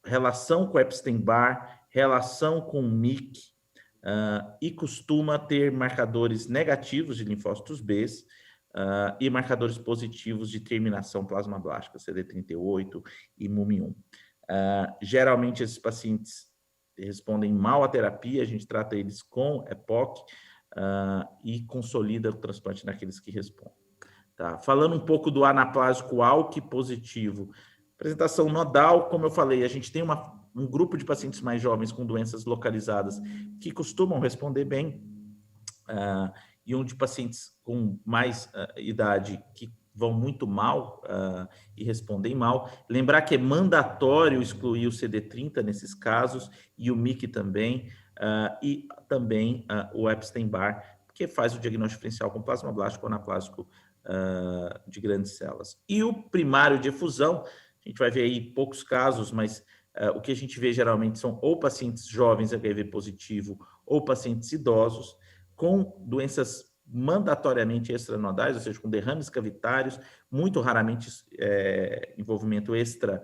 relação com Epstein-Barr, relação com MYC, e costuma ter marcadores negativos de linfócitos B e marcadores positivos de terminação plasmablástica, CD38 e MUM1. Geralmente, esses pacientes respondem mal à terapia, a gente trata eles com EPOC e consolida o transplante naqueles que respondem. Tá? Falando um pouco do anaplásico ALK positivo, apresentação nodal, como eu falei, a gente tem um grupo de pacientes mais jovens com doenças localizadas que costumam responder bem, e um de pacientes com mais idade que vão muito mal e respondem mal. Lembrar que é mandatório excluir o CD30 nesses casos, e o MYC também, e também o Epstein-Barr, que faz o diagnóstico diferencial com plasmablástico ou anaplásico de grandes células. E o primário de efusão, a gente vai ver aí poucos casos, mas o que a gente vê geralmente são ou pacientes jovens HIV positivo ou pacientes idosos com doenças mandatoriamente extranodais, ou seja, com derrames cavitários, muito raramente envolvimento extra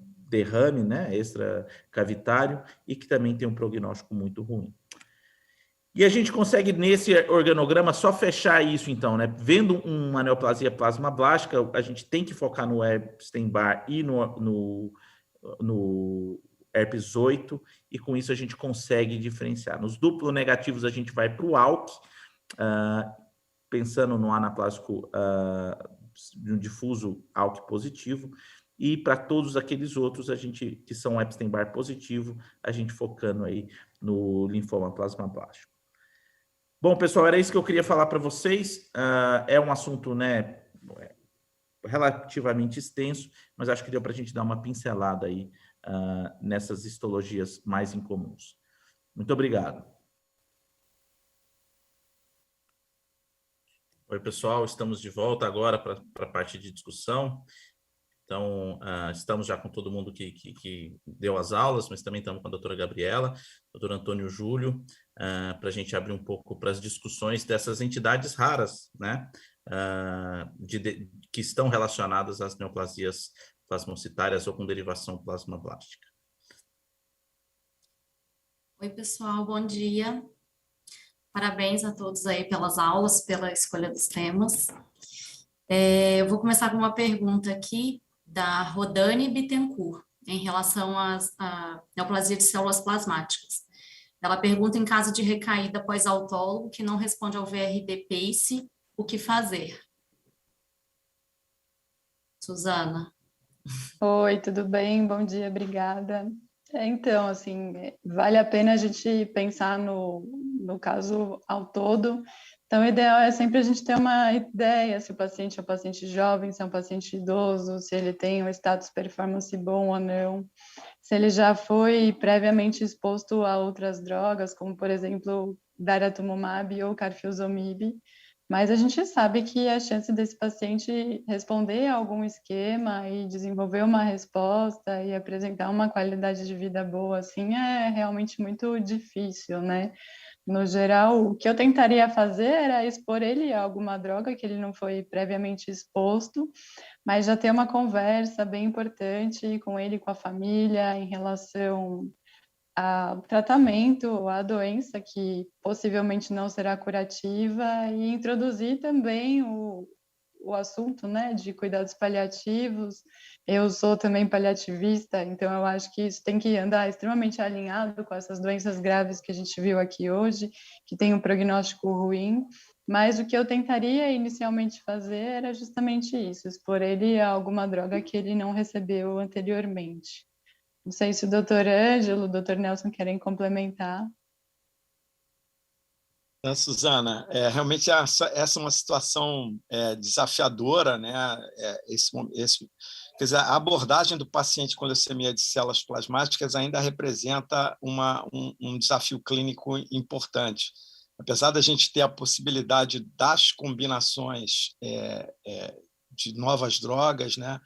derrame, né, extra cavitário, e que também tem um prognóstico muito ruim. E a gente consegue, nesse organograma, só fechar isso, então, né? Vendo uma neoplasia plasmablástica, a gente tem que focar no Epstein-Barr e no herpes 8, e com isso a gente consegue diferenciar. Nos duplo negativos, a gente vai para o ALK, pensando no anaplásico de um difuso ALK positivo, e para todos aqueles outros, a gente que são Epstein-Barr positivo, a gente focando aí no linfoma plasmablástico. Bom, pessoal, era isso que eu queria falar para vocês. É um assunto, né, relativamente extenso, mas acho que deu para a gente dar uma pincelada aí nessas histologias mais incomuns. Muito obrigado. Oi, pessoal, estamos de volta agora para a parte de discussão. Então, estamos já com todo mundo que deu as aulas, mas também estamos com a doutora Gabriela, doutor Antônio Júlio, para a gente abrir um pouco para as discussões dessas entidades raras, né, que estão relacionadas às neoplasias plasmocitárias ou com derivação plasmablástica.
Oi, pessoal, bom dia. Parabéns a todos aí pelas aulas, pela escolha dos temas. Eu vou começar com uma pergunta aqui da Rodane Bittencourt, em relação à neoplasia de células plasmáticas. Ela pergunta, em caso de recaída pós-autólogo que não responde ao VRD-PACE, o que fazer? Suzana.
Oi, tudo bem? Bom dia, obrigada. Então, assim, vale a pena a gente pensar no caso ao todo. Então, o ideal é sempre a gente ter uma ideia se o paciente é um paciente jovem, se é um paciente idoso, se ele tem um status performance bom ou não, se ele já foi previamente exposto a outras drogas, como, por exemplo, daratumumab ou carfilzomib. Mas a gente sabe que a chance desse paciente responder a algum esquema e desenvolver uma resposta e apresentar uma qualidade de vida boa, assim, é realmente muito difícil, né? No geral, o que eu tentaria fazer era expor ele a alguma droga que ele não foi previamente exposto, mas já ter uma conversa bem importante com ele, com a família, em relação ao tratamento, à doença que possivelmente não será curativa, e introduzir também o assunto, né, de cuidados paliativos. Eu sou também paliativista, então eu acho que isso tem que andar extremamente alinhado com essas doenças graves que a gente viu aqui hoje, que tem um prognóstico ruim. Mas o que eu tentaria inicialmente fazer era justamente isso, expor ele a alguma droga que ele não recebeu anteriormente. Não sei se o doutor Ângelo, o doutor Nelson querem complementar.
Suzana, realmente essa é uma situação desafiadora, né? Quer dizer, a abordagem do paciente com leucemia de células plasmáticas ainda representa um desafio clínico importante. Apesar da gente ter a possibilidade das combinações de novas drogas, né?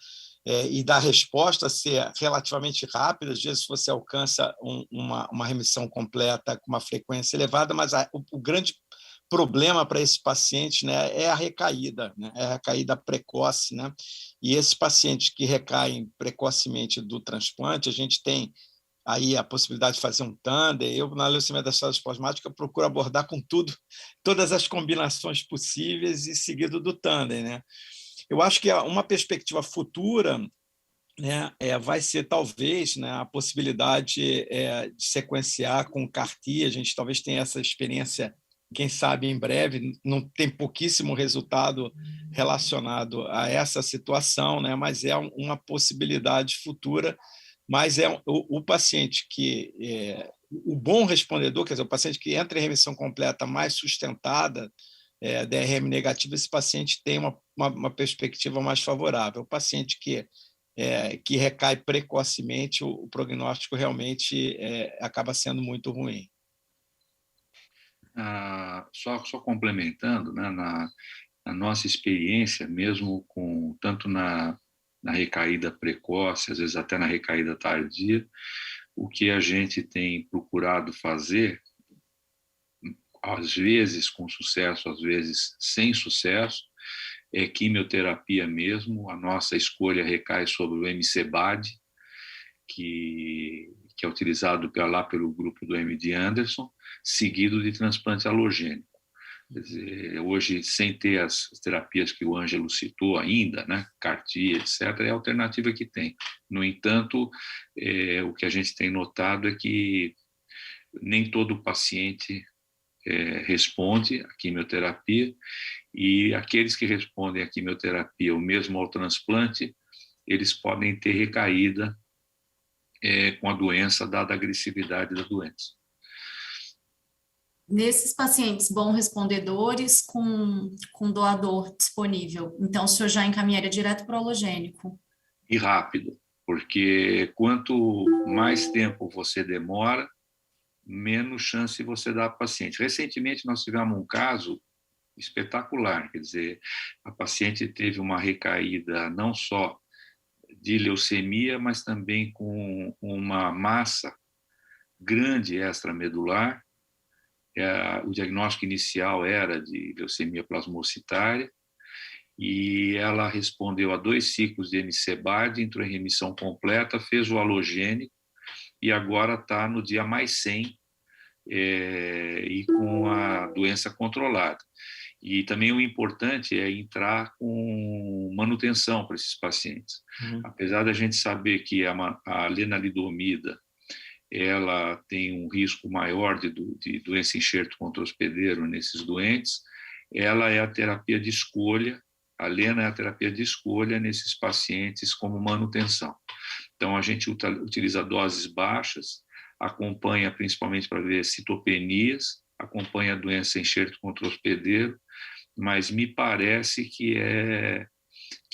E da resposta ser relativamente rápida, às vezes você alcança uma remissão completa com uma frequência elevada, mas o grande problema para esses pacientes, né, é a recaída, né, é a recaída precoce, né? E esses pacientes que recaem precocemente do transplante, a gente tem aí a possibilidade de fazer um tandem. Eu, na leucemia das células plasmáticas, procuro abordar com todas as combinações possíveis e seguido do tandem, né? Eu acho que uma perspectiva futura, né, vai ser talvez, né, a possibilidade de sequenciar com CAR-T. A gente talvez tenha essa experiência, quem sabe em breve. Não tem pouquíssimo resultado relacionado a essa situação, né, mas é uma possibilidade futura. Mas o paciente o bom respondedor, quer dizer, o paciente que entra em remissão completa mais sustentada, DRM negativo, esse paciente tem uma perspectiva mais favorável. O paciente que recai precocemente, o prognóstico realmente acaba sendo muito ruim.
Só complementando, né, na nossa experiência, mesmo tanto na recaída precoce, às vezes até na recaída tardia, o que a gente tem procurado fazer, às vezes com sucesso, às vezes sem sucesso, é quimioterapia mesmo. A nossa escolha recai sobre o MCBAD, que é utilizado lá pelo grupo do MD Anderson, seguido de transplante halogênico. Quer dizer, hoje, sem ter as terapias que o Ângelo citou ainda, né, CAR-T, etc., é a alternativa que tem. No entanto, o que a gente tem notado é que nem todo paciente responde à quimioterapia, e aqueles que respondem à quimioterapia ou mesmo ao transplante, eles podem ter recaída com a doença, dada a agressividade da doença.
Nesses pacientes bons respondedores com doador disponível, então o senhor já encaminharia direto para o halogênico?
E rápido, porque quanto mais tempo você demora, menos chance você dá para o paciente. Recentemente nós tivemos um caso espetacular, quer dizer, a paciente teve uma recaída não só de leucemia, mas também com uma massa grande extramedular. O diagnóstico inicial era de leucemia plasmocitária, e ela respondeu a 2 ciclos de MCBAD, entrou em remissão completa, fez o halogênico, e agora está no dia mais 100, e com a doença controlada. E também o importante é entrar com manutenção para esses pacientes. Apesar da gente saber que a lenalidomida ela tem um risco maior de doença enxerto contra hospedeiro nesses doentes, ela é a terapia de escolha, a lena é a terapia de escolha nesses pacientes como manutenção. Então, a gente utiliza doses baixas, acompanha principalmente para ver citopenias, acompanha a doença enxerto contra hospedeiro, mas me parece que é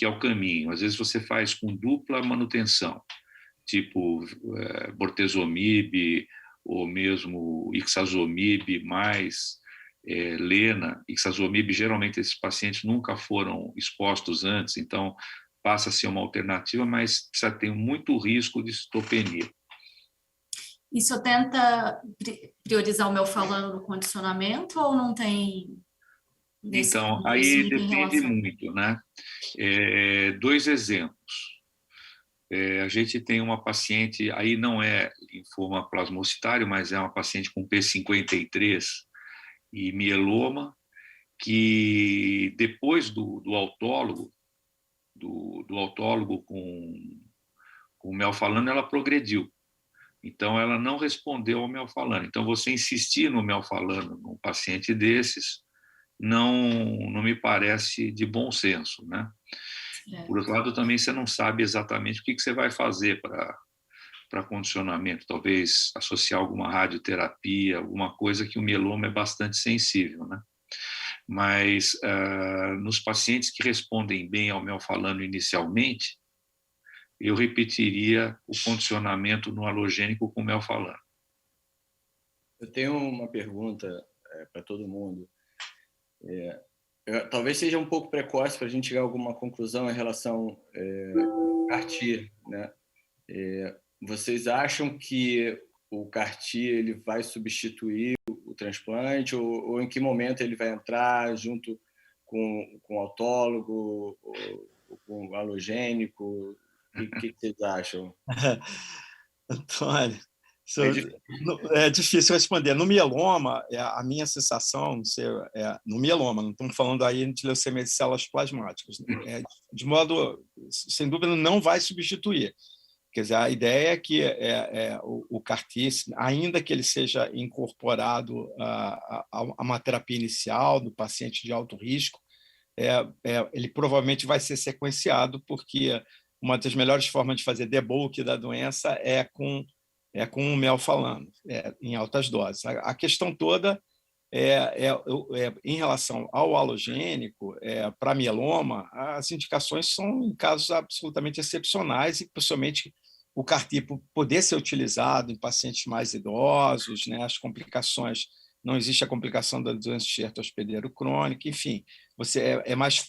o caminho. Às vezes você faz com dupla manutenção, tipo bortezomib ou mesmo ixazomib mais lena. Ixazomib, geralmente esses pacientes nunca foram expostos antes, então passa a ser uma alternativa, mas precisa ter muito risco de citopenia.
E o senhor tenta priorizar o melfalano no condicionamento ou não tem?
Então, aí depende muito, né? 2 exemplos. A gente tem uma paciente, aí não é linfoma plasmocitário, mas é uma paciente com P53 e mieloma, que depois do autólogo, do autólogo com melfalano, ela progrediu. Então, ela não respondeu ao melfalano. Então, você insistir no melfalano num paciente desses não me parece de bom senso, né? Por outro lado, também você não sabe exatamente o que você vai fazer para condicionamento. Talvez associar alguma radioterapia, alguma coisa, que o mieloma é bastante sensível, né? Mas nos pacientes que respondem bem ao melfalano inicialmente, eu repetiria o condicionamento no halogênico com melfalano.
Eu tenho uma pergunta para todo mundo. Talvez seja um pouco precoce para a gente chegar a alguma conclusão em relação ao CAR-T, né? Vocês acham que o CAR-T ele vai substituir o transplante, ou em que momento ele vai entrar junto com o autólogo ou com o halogênico? O que vocês acham?
Antônio, é difícil responder. No mieloma, a minha sensação, não sei, no mieloma, não estamos falando aí de leucemia de células plasmáticas, né? De modo, sem dúvida, não vai substituir. Quer dizer, a ideia é que o CAR-T, ainda que ele seja incorporado a uma terapia inicial do paciente de alto risco, ele provavelmente vai ser sequenciado, porque uma das melhores formas de fazer debulk da doença é com o melfalano, em altas doses. A questão toda em relação ao halogênico, para mieloma, as indicações são em casos absolutamente excepcionais, e principalmente o CAR-T poder ser utilizado em pacientes mais idosos, né? As complicações não existe a complicação da doença de enxerto hospedeiro crônico, enfim,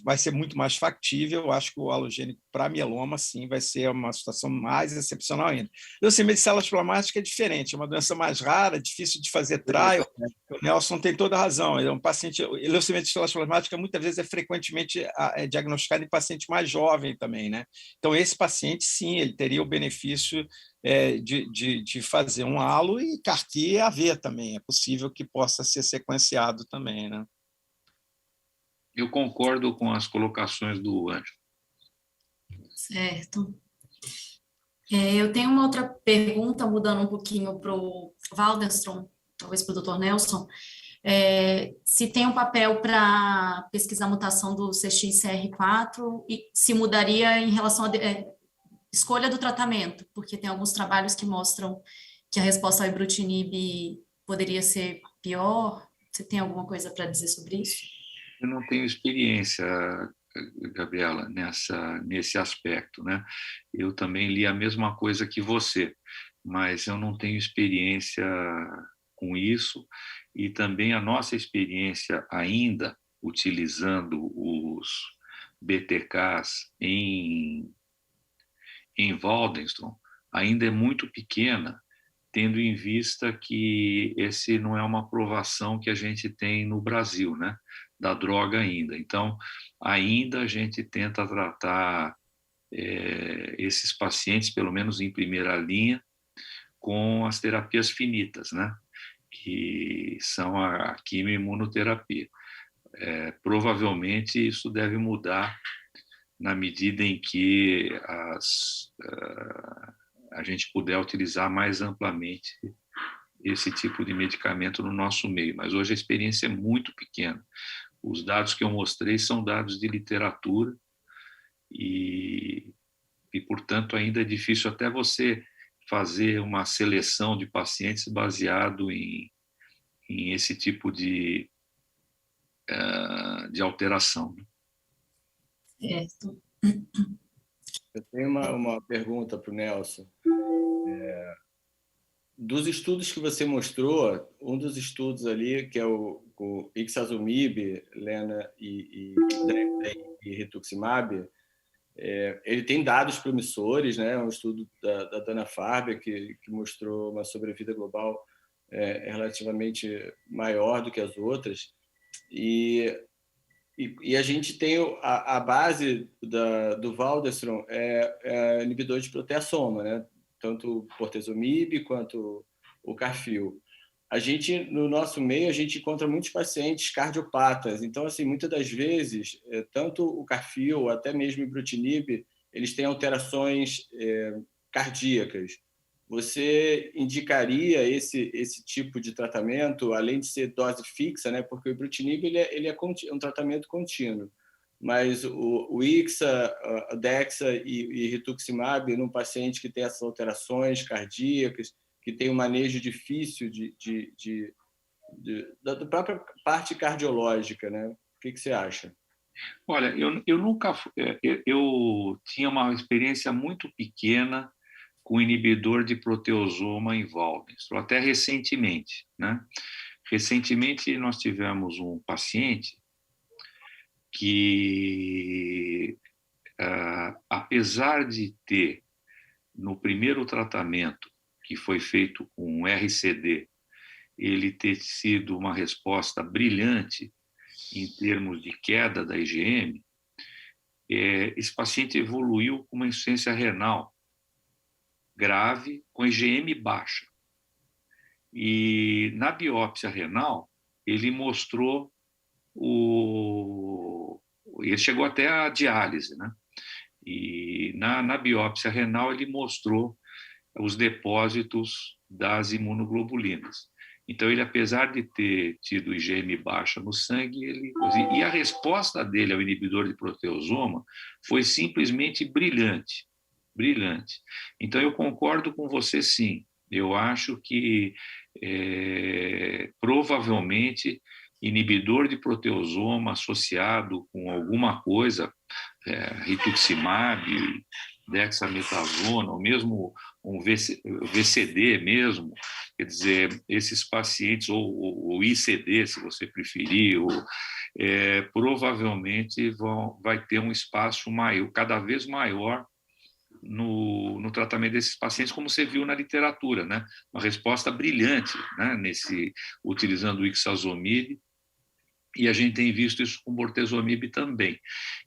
vai ser muito mais factível. Eu acho que o halogênico para mieloma, sim, vai ser uma situação mais excepcional ainda. Leucemia de células plasmáticas é diferente, é uma doença mais rara, difícil de fazer trial. O Nelson tem toda a razão. Ele é um paciente. Leucemia de células plasmáticas muitas vezes é frequentemente diagnosticado em paciente mais jovem também, né? Então, esse paciente, sim, ele teria o benefício de fazer um halo, e CAR-T AV também. É possível que possa ser sequenciado também, né?
Eu concordo com as colocações do Ângelo.
Certo. Eu tenho uma outra pergunta, mudando um pouquinho para o Waldenstrom, talvez para o Dr. Nelson. Se tem um papel para pesquisar a mutação do CXCR4 e se mudaria em relação à escolha do tratamento, porque tem alguns trabalhos que mostram que a resposta ao ibrutinib poderia ser pior. Você tem alguma coisa para dizer sobre isso?
Eu não tenho experiência, Gabriela, nesse aspecto, né? Eu também li a mesma coisa que você, mas eu não tenho experiência com isso, e também a nossa experiência ainda utilizando os BTKs em Waldenstrom ainda é muito pequena, tendo em vista que esse não é uma aprovação que a gente tem no Brasil, né, da droga ainda. Então, ainda a gente tenta tratar esses pacientes, pelo menos em primeira linha, com as terapias finitas, né, que são a quimioimunoterapia. Provavelmente isso deve mudar na medida em que a gente puder utilizar mais amplamente esse tipo de medicamento no nosso meio. Mas hoje a experiência é muito pequena. Os dados que eu mostrei são dados de literatura e portanto, ainda é difícil até você fazer uma seleção de pacientes baseado em esse tipo de alteração.
Certo.
Eu tenho uma pergunta para o Nelson. Dos estudos que você mostrou, um dos estudos ali, que é o ixazomib, lena e rituximab, ele tem dados promissores, né? Um estudo da Dana-Farber que mostrou uma sobrevida global relativamente maior do que as outras, e a gente tem a base do Waldenstrom inibidor de proteasoma, né? Tanto o bortezomib quanto o Carfil. No nosso meio, a gente encontra muitos pacientes cardiopatas. Então, assim, muitas das vezes, tanto o Carfil, até mesmo o ibrutinib, eles têm alterações cardíacas. Você indicaria esse tipo de tratamento, além de ser dose fixa, né? Porque o ibrutinib ele é um tratamento contínuo, mas o Ixa, a Dexa e rituximab, num paciente que tem essas alterações cardíacas, que tem um manejo difícil da própria parte cardiológica, né? O que você acha?
Olha, eu nunca... Eu tinha uma experiência muito pequena com inibidor de proteosoma em Waldenstrom, até recentemente, né? Recentemente, nós tivemos um paciente que, apesar de ter, no primeiro tratamento, que foi feito com RCD, ele ter sido uma resposta brilhante em termos de queda da IgM, esse paciente evoluiu com uma insuficiência renal grave, com IgM baixa. E na biópsia renal, ele mostrou ele chegou até a diálise, né? E na biópsia renal, ele mostrou os depósitos das imunoglobulinas. Então, ele, apesar de ter tido IgM baixa no sangue, e a resposta dele ao inibidor de proteosoma foi simplesmente brilhante, brilhante. Então, eu concordo com você, sim. Eu acho que, provavelmente, inibidor de proteosoma associado com alguma coisa, rituximab, dexametasona, ou mesmo um VCD mesmo, quer dizer, esses pacientes, ou ICD, se você preferir, provavelmente vai ter um espaço maior, cada vez maior no tratamento desses pacientes, como você viu na literatura, né? Uma resposta brilhante, né? Utilizando o ixazomib, e a gente tem visto isso com bortezomib também.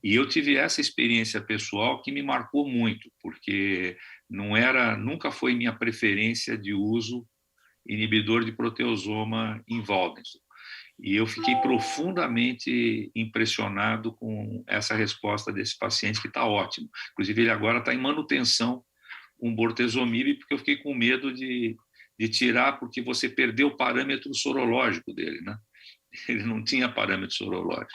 E eu tive essa experiência pessoal que me marcou muito, porque nunca foi minha preferência de uso inibidor de proteasoma em Waldenström. E eu fiquei profundamente impressionado com essa resposta desse paciente, que está ótimo. Inclusive, ele agora está em manutenção com bortezomib, porque eu fiquei com medo de tirar, porque você perdeu o parâmetro sorológico dele, né? Ele não tinha parâmetro sorológico.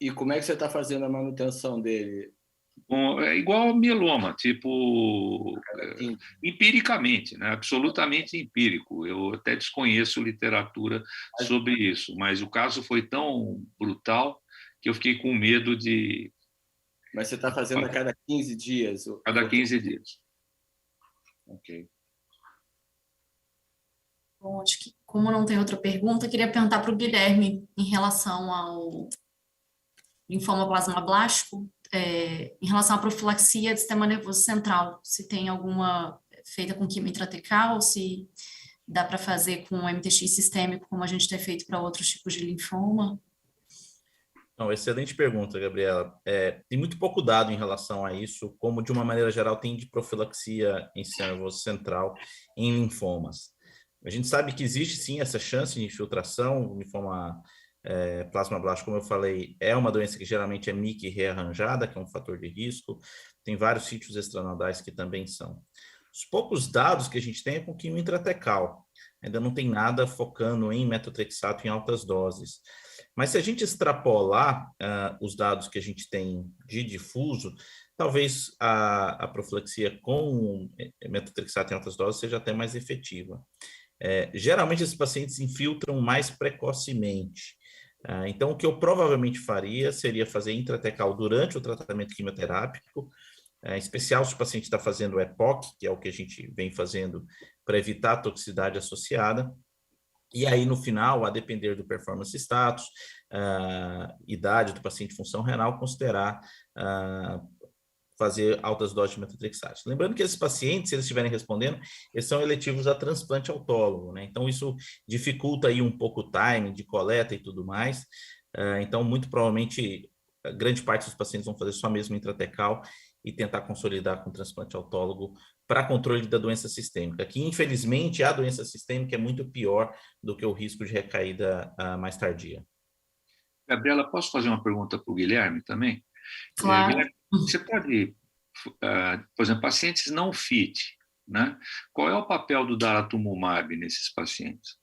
E como é que você está fazendo a manutenção dele?
Bom, é igual ao mieloma, tipo, empiricamente, né? Absolutamente empírico. Eu até desconheço literatura sobre isso, mas o caso foi tão brutal que eu fiquei com medo de...
Mas você está fazendo a cada 15 dias?
Cada 15 dias.
Ok.
Bom, acho que, como não tem outra pergunta, eu queria perguntar para o Guilherme em relação ao linfoma plasmablástico, em relação à profilaxia do sistema nervoso central, se tem alguma feita com quimio intratecal, se dá para fazer com MTX sistêmico, como a gente tem feito para outros tipos de linfoma.
Não, excelente pergunta, Gabriela. Tem muito pouco dado em relação a isso, como de uma maneira geral tem de profilaxia em sistema nervoso central em linfomas. A gente sabe que existe sim essa chance de infiltração. O linfoma plasmablástico, como eu falei, é uma doença que geralmente é MYC rearranjada, que é um fator de risco. Tem vários sítios extranodais que também são. Os poucos dados que a gente tem é com quimio intratecal. Ainda não tem nada focando em metotrexato em altas doses. Mas se a gente extrapolar os dados que a gente tem de difuso, talvez a profilaxia com metotrexato em altas doses seja até mais efetiva. Geralmente, esses pacientes infiltram mais precocemente. Então, o que eu provavelmente faria seria fazer intratecal durante o tratamento quimioterápico, em especial se o paciente está fazendo EPOC, que é o que a gente vem fazendo para evitar a toxicidade associada. E aí, no final, a depender do performance status, idade do paciente, função renal, considerar fazer altas doses de metotrexato. Lembrando que esses pacientes, se eles estiverem respondendo, eles são eletivos a transplante autólogo, né? Então, isso dificulta aí um pouco o time de coleta e tudo mais. Então, muito provavelmente, a grande parte dos pacientes vão fazer só mesmo intratecal e tentar consolidar com transplante autólogo para controle da doença sistêmica, que, infelizmente, a doença sistêmica é muito pior do que o risco de recaída mais tardia.
Gabriela, posso fazer uma pergunta para o Guilherme também?
Claro.
Guilherme, você pode, por exemplo, pacientes não fit, né? Qual é o papel do daratumumab nesses pacientes?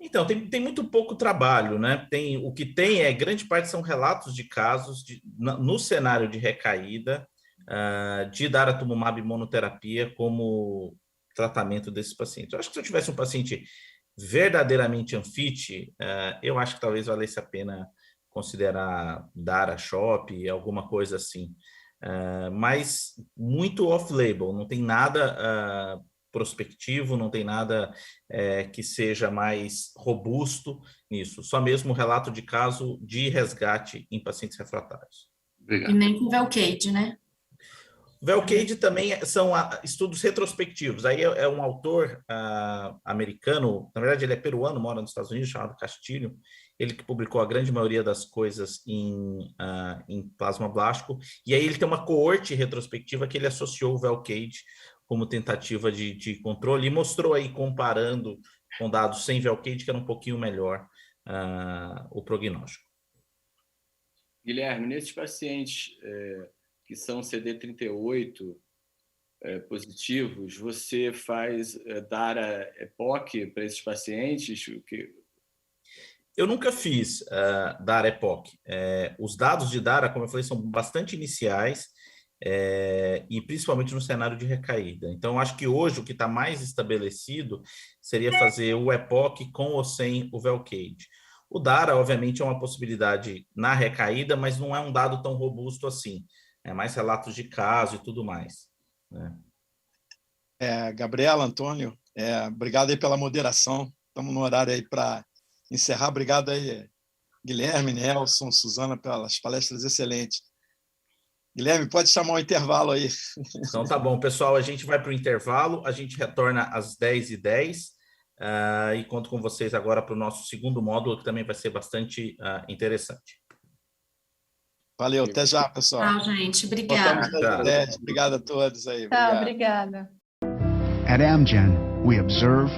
Então, tem muito pouco trabalho, né? O que tem grande parte são relatos de casos no cenário de recaída de daratumumab monoterapia como tratamento desses pacientes. Eu acho que se eu tivesse um paciente verdadeiramente unfit, eu acho que talvez valesse a pena considerar DARA-SHOP, alguma coisa assim. Mas muito off-label, não tem nada prospectivo, não tem nada que seja mais robusto nisso, só mesmo relato de caso de resgate em pacientes refratários.
Obrigado.
E nem com Velcade, né?
Velcade também são estudos retrospectivos. Aí é um autor americano, na verdade ele é peruano, mora nos Estados Unidos, chamado Castilho, ele que publicou a grande maioria das coisas em plasmablástico, e aí ele tem uma coorte retrospectiva que ele associou o Velcade como tentativa de controle e mostrou aí, comparando com dados sem Velcade, que era um pouquinho melhor o prognóstico.
Guilherme, nesses pacientes que são CD38 positivos, você faz DARA-EPOC para esses pacientes?
Eu nunca fiz DARA-EPOC. Os dados de DARA, como eu falei, são bastante iniciais e principalmente no cenário de recaída. Então, acho que hoje o que está mais estabelecido seria fazer o EPOC com ou sem o Velcade. O DARA, obviamente, é uma possibilidade na recaída, mas não é um dado tão robusto assim. mais relatos de caso e tudo mais, né?
Gabriela, Antônio, obrigado aí pela moderação. Estamos no horário aí para encerrar. Obrigado aí, Guilherme, Nelson, Suzana, pelas palestras excelentes. Guilherme, pode chamar o intervalo aí.
Então tá bom, pessoal, a gente vai para o intervalo, a gente retorna às 10h10 e conto com vocês agora para o nosso segundo módulo, que também vai ser bastante interessante.
Valeu, até já, pessoal.
Tchau, gente. Obrigada.
Obrigado a todos aí.
Tchau, obrigada.
At Amgen, we observe,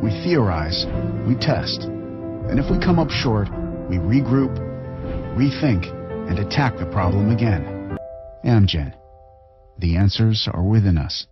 we theorize, we test. And if we come up short, we regroup, rethink, and attack the problem again. Amgen. The answers are within us.